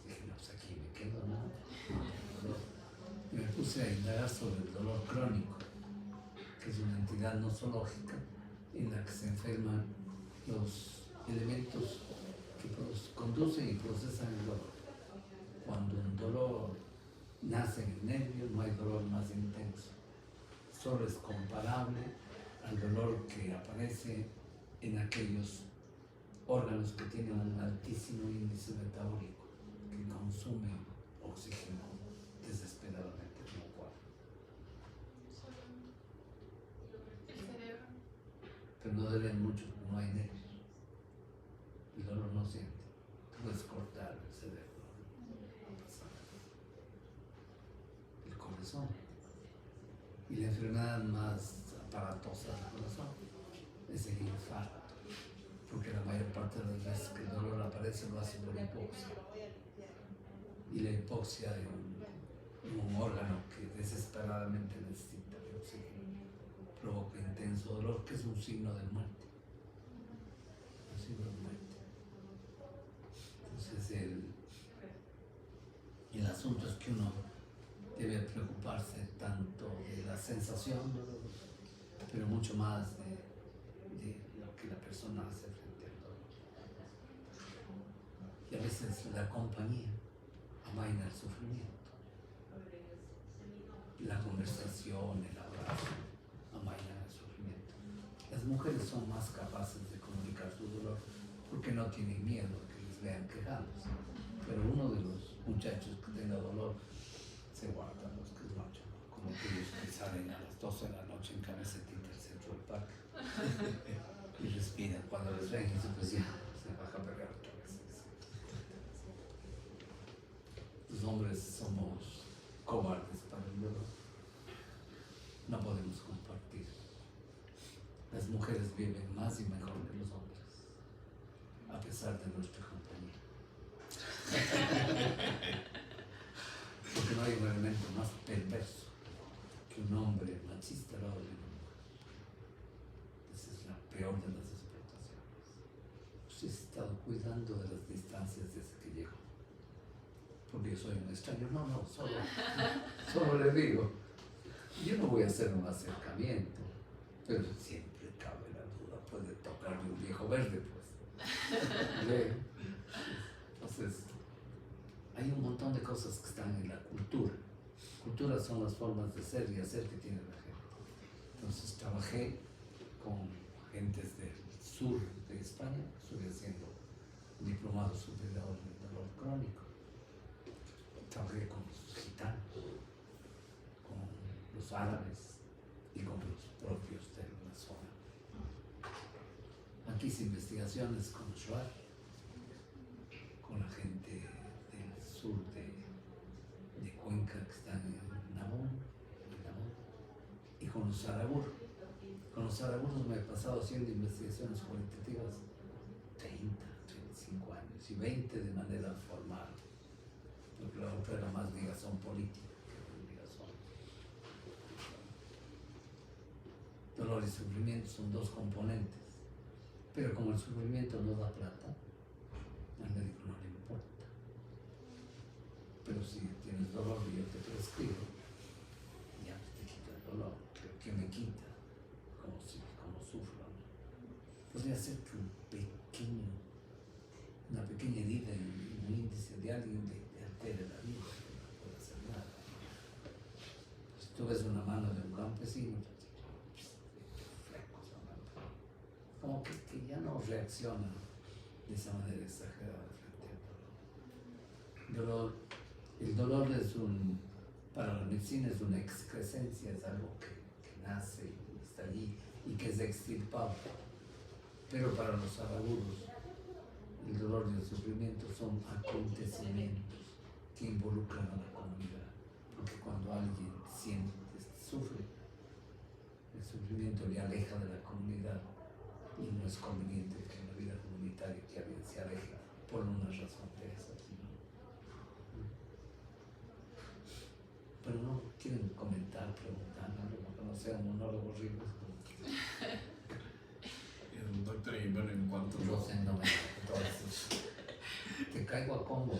Dije, no, pues aquí me quedo, ¿no? Y me puse a indagar sobre el dolor crónico, que es una entidad nosológica en la que se enferman los elementos que conducen y procesan el dolor. Cuando un dolor nace en el nervio, no hay dolor más intenso. Solo es comparable al dolor que aparece en aquellos órganos que tienen un altísimo índice metabólico, que consumen oxígeno desesperadamente, como cual. El cerebro. Pero no duelen mucho, no hay nervios. El dolor no siente. Tú puedes cortar el cerebro, no pasa nada. El corazón. Y la enfermedad más aparatosa del corazón es el infarto. Porque la mayor parte de las veces que el dolor aparece lo hace por hipoxia. Y la hipoxia es un órgano que desesperadamente necesita el oxígeno. Provoca intenso dolor, que es un signo de muerte. Un signo de muerte. Entonces el asunto es que uno debe preocuparse tanto de la sensación dolorosa, pero mucho más de lo que la persona hace frente al dolor. Y a veces la compañía amaina el sufrimiento. La conversación, el abrazo, amainan el sufrimiento. Las mujeres son más capaces de comunicar su dolor porque no tienen miedo a que les vean quejándose. Pero uno de los muchachos que tenga dolor se guarda los que es noche, como aquellos que salen a las 12 de la noche en camisetita al centro del parque y respiran cuando les ven y pues ya se baja a pegar otra vez. Los hombres somos cobardes para el dolor. No podemos compartir. Las mujeres viven más y mejor que los hombres, a pesar de nuestra compañía. Porque no hay un elemento más perverso que un hombre machista al lado de una mujer. Esa es la peor de las explotaciones. Usted se ha estado cuidando de las distancias desde que llegó. Porque yo soy un extraño. No, solo le digo. Yo no voy a hacer un acercamiento, pero siempre cabe la duda. Puede tocarme un viejo verde, pues. Entonces, hay un montón de cosas que están en la cultura. Cultura son las formas de ser y hacer que tiene la gente. Entonces trabajé con gentes del sur de España, estuve haciendo un diplomado superior en dolor crónico. Trabajé con los gitanos, con los árabes y con los propios de la zona. Aquí hice investigaciones con Shuar, con la gente del sur de Cuenca que están en Namón, y con los Saraguro. Con los Saraguros me he pasado haciendo investigaciones cualitativas 30, 35 años y 20 de manera formal, porque la otra era más ligazón política que ligazón. Dolor y sufrimiento son dos componentes, pero como el sufrimiento no da plata, al médico no le importa. Pero si tienes dolor y yo te prescribo, ya te quita el dolor. Pero ¿qué me quita? Como sufro, ¿no? Podría ser que una pequeña herida en un índice de alguien te altere la vida, que no puede hacer nada. Si tú ves una mano de un campesino, flecos, como que ya no reacciona de esa manera exagerada frente al dolor. El dolor para la medicina es una excrescencia, es algo que nace y está allí y que es extirpado. Pero para los araguros, el dolor y el sufrimiento son acontecimientos que involucran a la comunidad. Porque cuando alguien sufre, el sufrimiento le aleja de la comunidad y no es conveniente que en la vida comunitaria que alguien se aleje por una razón de esas. Pero no quieren comentar, preguntar, porque no sea un monólogo horrible. Doctor, y bueno, en cuanto Yo sé, no me entonces te caigo a combo.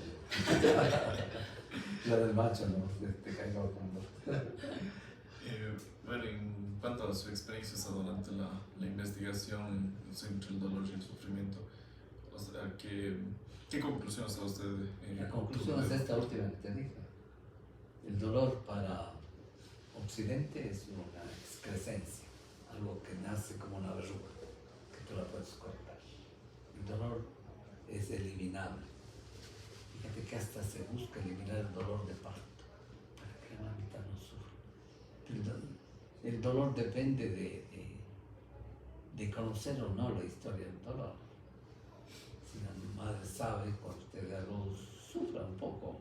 La del macho, ¿no? Te caigo a combo. Bueno, en cuanto a su experiencia durante la investigación entre el dolor y el sufrimiento, o sea, ¿qué conclusiones a usted? La conclusión es esta última que te dije. El dolor para Occidente es una excrescencia, algo que nace como una verruga, que tú la puedes cortar. El dolor es eliminable. Fíjate que hasta se busca eliminar el dolor de parto, para que la mamita no sufra. El dolor depende de conocer o no la historia del dolor. Si la madre sabe, cuando usted da luz, sufra un poco.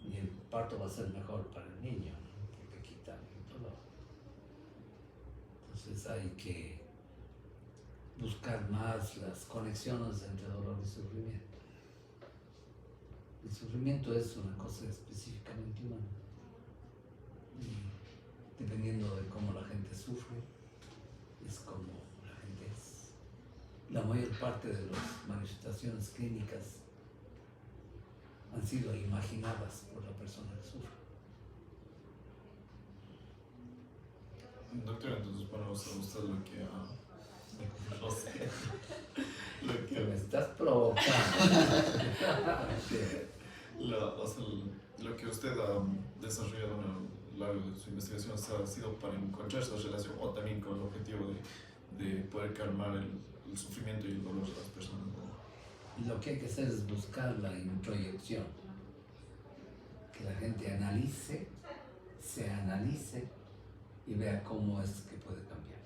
Y el parto va a ser mejor para el niño, ¿no? Porque quita el dolor. Entonces hay que buscar más las conexiones entre dolor y sufrimiento. El sufrimiento es una cosa específicamente humana. Y dependiendo de cómo la gente sufre, es como la gente es. La mayor parte de las manifestaciones clínicas han sido imaginadas por la persona que sufre. Doctor, entonces, bueno, usted lo que no sé, Que me estás provocando. lo que usted ha desarrollado a lo largo de su investigación ha sido para encontrar esa relación o también con el objetivo de poder calmar el sufrimiento y el dolor de las personas, ¿no? Lo que hay que hacer es buscar la introyección, que la gente analice, se analice y vea cómo es que puede cambiar.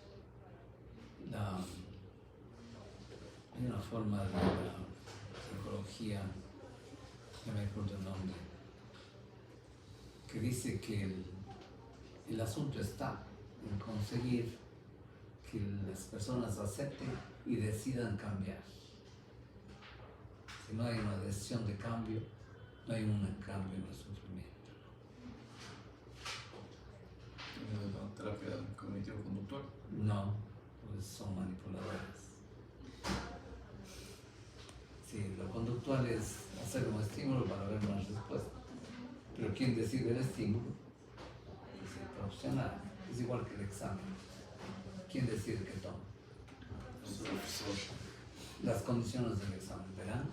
Hay una forma de la psicología, no me acuerdo el nombre, que dice que el asunto está en conseguir que las personas acepten y decidan cambiar. Si no hay una decisión de cambio, no hay un cambio en el sufrimiento. de la terapia cognitivo-conductual. No, pues son manipuladores. Sí, lo conductual es hacer un estímulo para ver una respuesta. Pero quien decide el estímulo es el profesional. Es igual que el examen. ¿Quién decide qué toma? El profesor. Las condiciones del examen, ¿verán?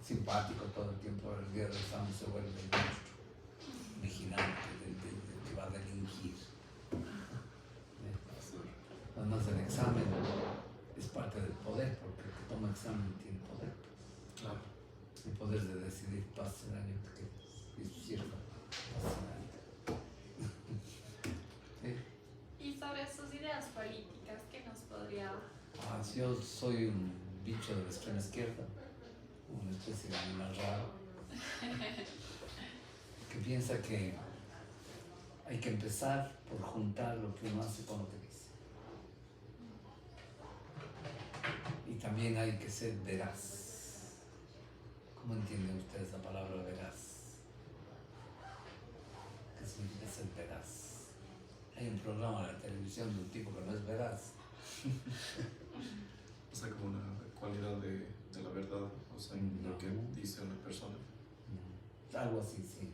Simpático todo el tiempo, el día del examen se vuelve el monstruo, vigilante, del que va a delinquir. Además, el examen es parte del poder, porque el que toma examen tiene poder. Claro. El poder de decidir, pasa el año que sirva, pasa el año. ¿Sí? Y sobre sus ideas políticas, ¿qué nos podría...? Yo soy un bicho de la extrema izquierda, una especie de animal raro, que piensa que hay que empezar por juntar lo que uno hace con lo que dice. Y también hay que ser veraz. ¿Cómo entienden ustedes la palabra veraz? ¿Qué significa ser veraz? Hay un programa en la televisión de un tipo que no es veraz. O sea, como una cualidad de la verdad, o sea, en lo que No. dice una persona. Algo así, sí.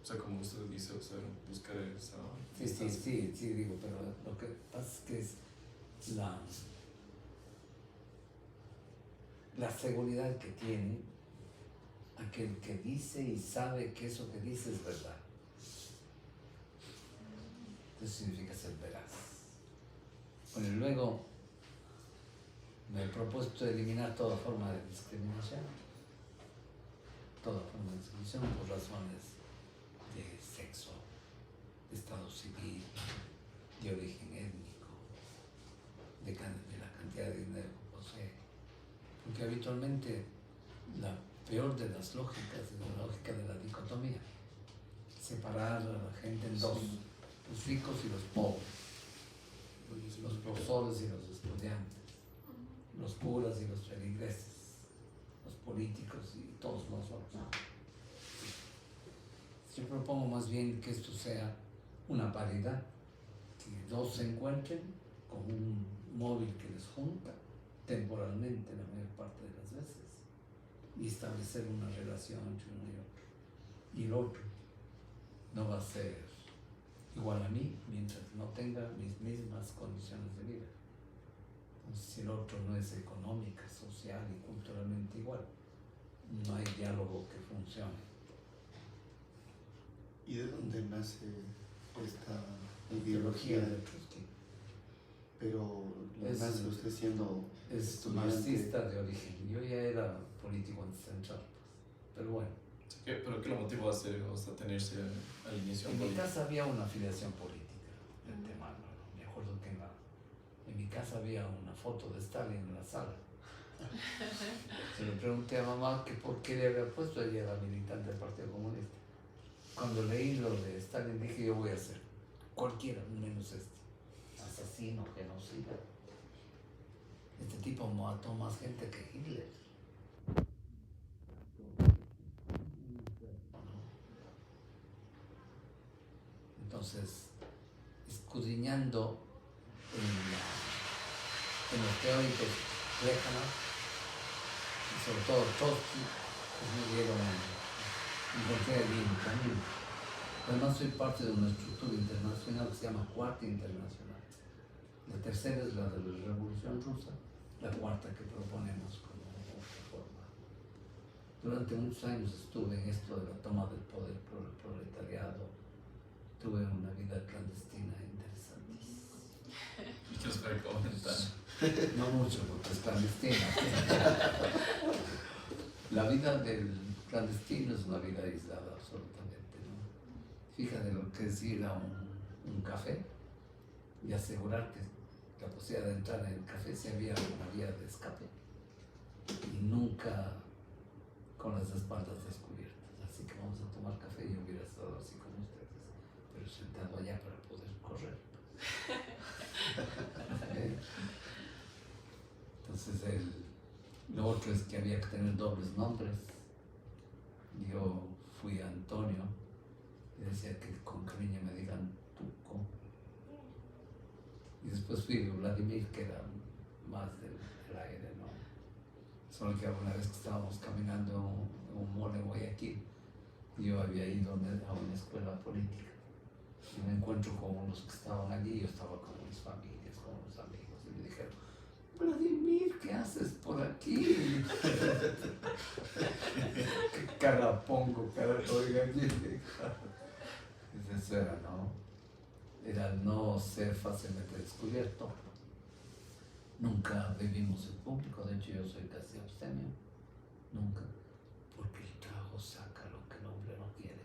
O sea, como usted dice, o sea, buscar esa Sí, distancia. sí, digo, pero lo que pasa es que es la seguridad que tiene aquel que dice y sabe que eso que dice es verdad. Eso significa ser veraz. Bueno, y luego me he propuesto eliminar toda forma de discriminación. Toda forma de discriminación por razones de sexo, de estado civil, de origen étnico, de la cantidad de dinero que posee. Porque habitualmente la peor de las lógicas es la lógica de la dicotomía. Separar a la gente en dos, los ricos y los pobres, los profesores y los estudiantes, los curas y los feligreses, los políticos y todos nosotros. Yo propongo más bien que esto sea una paridad, que dos se encuentren con un móvil que les junta temporalmente la mayor parte de las veces y establecer una relación entre uno y otro. Y el otro no va a ser igual a mí mientras no tenga mis mismas condiciones de vida. Entonces, si el otro no es económica, social y culturalmente igual, no hay diálogo que funcione. ¿Y de dónde nace esta Ideología ideología? de Trotsky Pero Es- nace usted siendo es estudiante. marxista de origen. Yo ya era político anticentral, pues. Pero bueno, ¿Pero qué lo motivó a hacer, o sea, tenerse al inicio en mi político? casa había una afiliación política del tema, ¿no? Me acuerdo que en mi casa había una foto de Stalin en la sala. Se le pregunté a mamá que por qué le había puesto, ella era militante del Partido Comunista. Cuando leí lo de Stalin dije, yo voy a ser cualquiera, menos asesino, genocida. Este tipo mató más gente que Hitler. Entonces, escudriñando en los teóricos Plejánov, y sobre todo Trotsky, pues me dieron encontré allí mi camino. Además soy parte de una estructura internacional que se llama Cuarta Internacional. La tercera es la de la Revolución Rusa, la cuarta que proponemos como reforma. Durante muchos años estuve en esto de la toma del poder por el proletariado. Tuve una vida clandestina interesantísima. ¿Y qué os puede comentar? No mucho, porque es clandestina. La vida del clandestino es una vida aislada absolutamente, ¿no? Fíjate lo que es ir a un café y asegurarte la posibilidad de entrar en el café si había una vía de escape y nunca con las espaldas descubiertas. Así que vamos a tomar café y yo hubiera estado así como ustedes, pero sentado allá para poder correr. Entonces lo otro es que había que tener dobles nombres. Yo fui a Antonio y decía que con cariño me digan tú con Y después fui a Vladimir, que era más del aire, ¿no? Solo que una vez que estábamos caminando en un mall en Guayaquil, yo había ido a una escuela política y me encuentro con unos que estaban allí, yo estaba con mis familias, con unos amigos, y me dijeron, Vladimir, ¿qué haces por aquí? ¿Qué cara pongo, cara oiga aquí? Eso era, ¿no? Era no ser fácilmente descubierto. Nunca bebimos en público, de hecho yo soy casi abstemio, nunca, porque el trago saca lo que el hombre no quiere.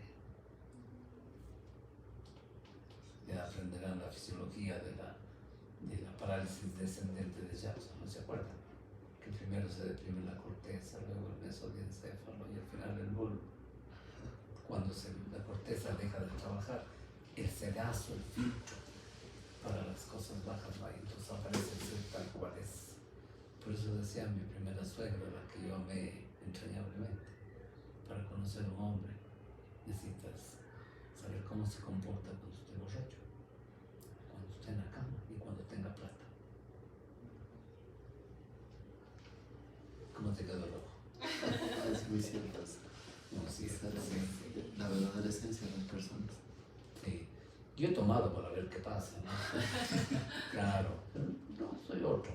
Ya aprenderán la fisiología de la parálisis descendente de Jackson, ¿no se acuerdan? Que primero se deprime la corteza, luego el mesodiencéfalo y al final el bulbo. Cuando la corteza deja de trabajar, el cedazo, el filtro para las cosas bajas va, entonces aparece el ser tal cual es. Por eso decía mi primera suegra, la que yo amé entrañablemente, para conocer a un hombre necesitas saber cómo se comporta cuando esté borracho, cuando esté en la cama y cuando tenga plata. ¿Cómo te quedó el ojo? Es muy cierto. No, sí, Esa es sí. la verdadera esencia de las personas. Sí. Yo he tomado para ver qué pasa, ¿no? Claro, pero no, soy otro.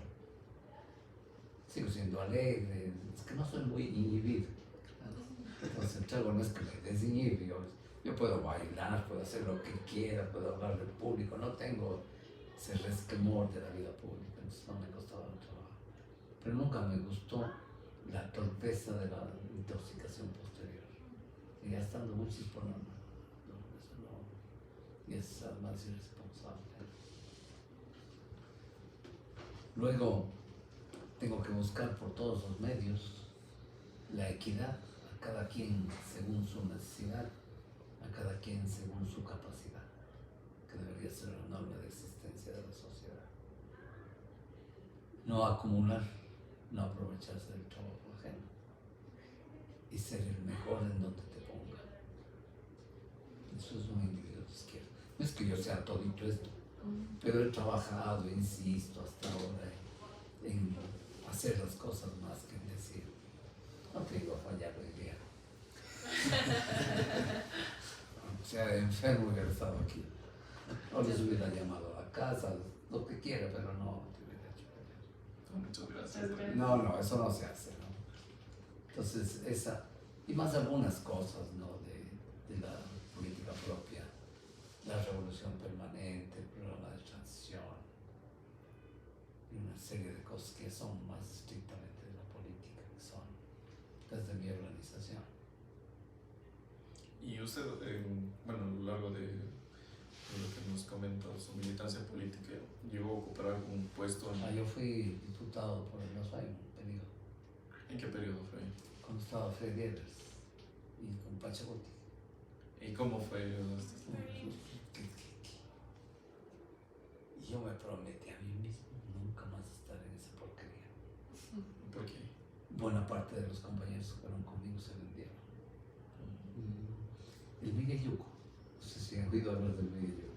Sigo siendo alegre, es que no soy muy inhibido. Entonces el trago no es que me desinhibe, yo puedo bailar, puedo hacer lo que quiera, puedo hablar del público, no tengo ese resquemor de la vida pública, entonces no me costaba el trabajo. Pero nunca me gustó la torpeza de la intoxicación posterior. Y ya estando muy chispón, eso no, y es más irresponsable. Luego tengo que buscar por todos los medios la equidad, a cada quien según su necesidad, a cada quien según su capacidad, que debería ser la norma de existencia de la sociedad. No acumular, no aprovecharse del trabajo ajeno y ser el mejor en donde te pongan. Eso es un individuo de izquierda. No es que yo sea todito esto, pero he trabajado, insisto, hasta ahora en hacer las cosas más que en decir, no te digo fallar hoy día. O sea, enfermo hubiera estado aquí. O les hubiera llamado a la casa, lo que quiera, pero no te hubiera hecho fallar. Muchas gracias. No, eso no se hace, ¿no? Entonces, esa, y más algunas cosas, ¿no? De la política propia, la revolución permanente, el programa de transición, y una serie de cosas que son más estrictamente de la política, que son desde mi organización. Y usted, bueno, a lo largo de lo que nos comenta, su militancia política, ¿llegó a ocupar algún puesto? Yo fui diputado por el Osvaldo, un periodo, ¿En qué periodo fue? cuando estaba Fred Dieders y con Pachacuti. ¿Y cómo fue? Y yo me prometí a mí mismo nunca más estar en esa porquería. ¿Por qué? Buena parte de los compañeros que fueron conmigo se vendieron. El Miguel Yuco, no sé si han oído hablar del Miguel Yuco.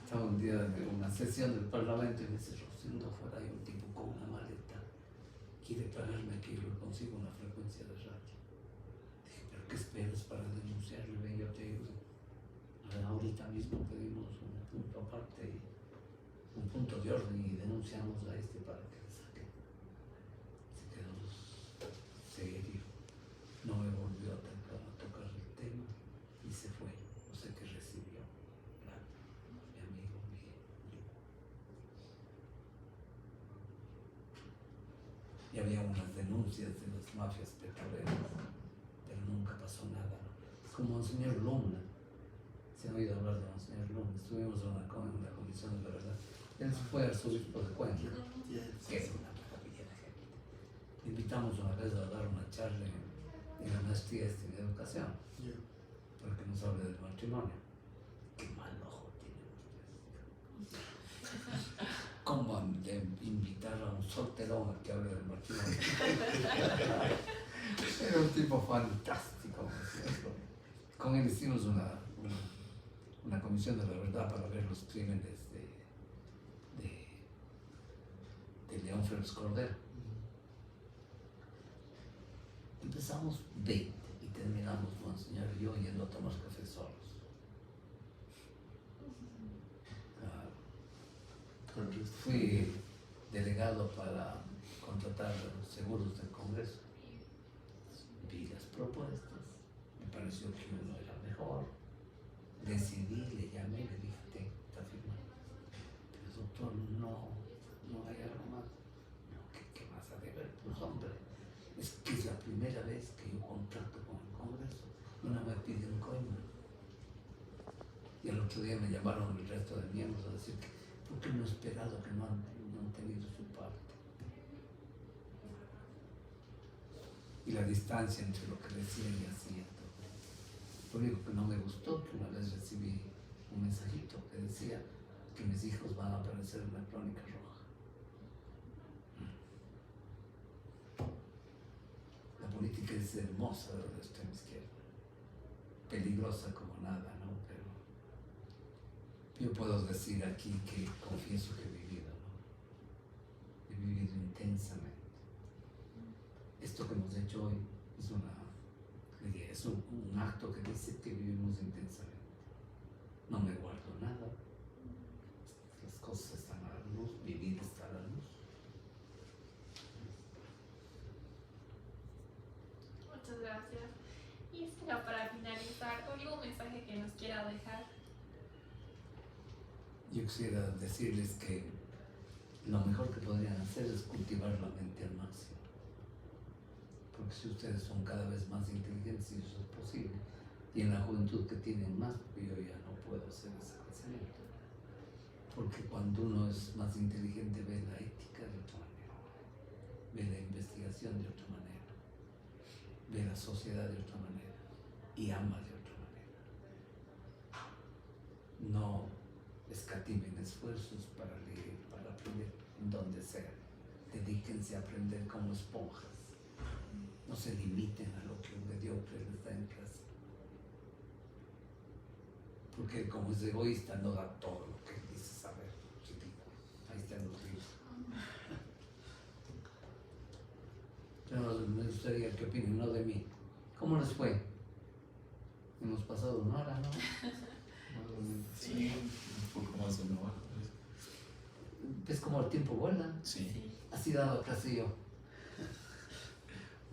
Estaba un día en una sesión del Parlamento y me dice, Rosendo, afuera hay un tipo con una maleta, quiere pagarme que yo le consigo una frecuencia de radio. Dije, ¿pero qué esperas para denunciarle? Ven, yo te digo, ahorita mismo pedimos un punto aparte, un punto de orden y denunciamos a este para que le saquen. Se quedó serio, no me volvió a tocar el tema y se fue. No sé qué recibió. Claro, mi amigo Miguel. Y había unas denuncias de las mafias petroleras, pero nunca pasó nada, ¿no? Es como Monseñor Luna. ¿Se han oído hablar de Monseñor Luna? Estuvimos en la Comisión de la Verdad. Él fue arzobispo de Cuenca, que es una maravilla de gente. Le invitamos una vez a dar una charla en la maestría en educación, para que nos hable del matrimonio. Qué mal ojo tienen ustedes. ¿Cómo de invitar a un solterón a que hable del matrimonio? Era un tipo fantástico, ¿no es cierto? Con él hicimos una comisión de la verdad para ver los crímenes de Félix Cordero. Empezamos 20 y terminamos Monseñor y yo yendo a tomar café solos. Fui delegado para contratar seguros del Congreso. Vi las propuestas, me pareció que uno era mejor. Decidí, le llamé, le dije, está firmado. Pero doctor, no hay algo más. No, ¿qué vas a deber? Pues hombre, es que es la primera vez que yo contrato con el Congreso y no me piden coima. Y el otro día me llamaron el resto de miembros a decir que ¿por qué no he esperado que no han tenido su parte? Y la distancia entre lo que decía y hacía. Lo único que no me gustó, que una vez recibí un mensajito que decía que mis hijos van a aparecer en la crónica roja. La política es hermosa de la extrema izquierda, peligrosa como nada, ¿no? Pero yo puedo decir aquí que confieso que he vivido, ¿no? He vivido intensamente. Esto que hemos hecho hoy es un acto que dice que vivimos intensamente. No me guardo nada. Las cosas están a la luz, mi vida está a la luz. Muchas gracias. Y espera, para finalizar, ¿algún mensaje que nos quiera dejar? Yo quisiera decirles que lo mejor que podrían hacer es cultivar la mente al máximo. Porque si ustedes son cada vez más inteligentes, y eso es posible, y en la juventud que tienen más, porque yo ya no puedo hacer ese crecimiento. Porque cuando uno es más inteligente ve la ética de otra manera, ve la investigación de otra manera, ve la sociedad de otra manera y ama de otra manera. No escatimen esfuerzos para leer, para aprender en donde sea. Dedíquense a aprender como esponjas. No se limiten a lo que un mediocre les da en clase. Porque como es egoísta no da todo lo que dice saber. Ridículo. Ahí están los libros. Pero me gustaría que opinen, no de mí. ¿Cómo les fue? Hemos pasado una hora, ¿no? Sí, un poco más de una hora. ¿Ves cómo el tiempo vuela? Sí. Así dado clase yo.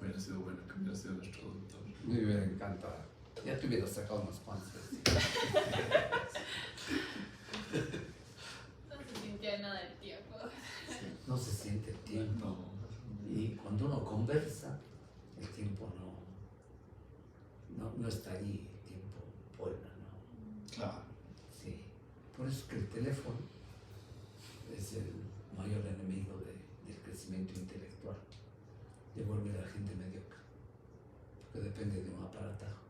Hubiera sido bueno que hubiera sido nuestro doctor. Me hubiera encantado. Ya te hubiera sacado unas cuantas veces. No se sintió nada el tiempo. No se siente el tiempo. No. Y cuando uno conversa, el tiempo no está allí, el tiempo vuela, ¿no? Claro. Sí. Por eso es que el teléfono es el mayor enemigo del crecimiento intelectual, de volver a la gente mediocre, porque depende de un aparatajo.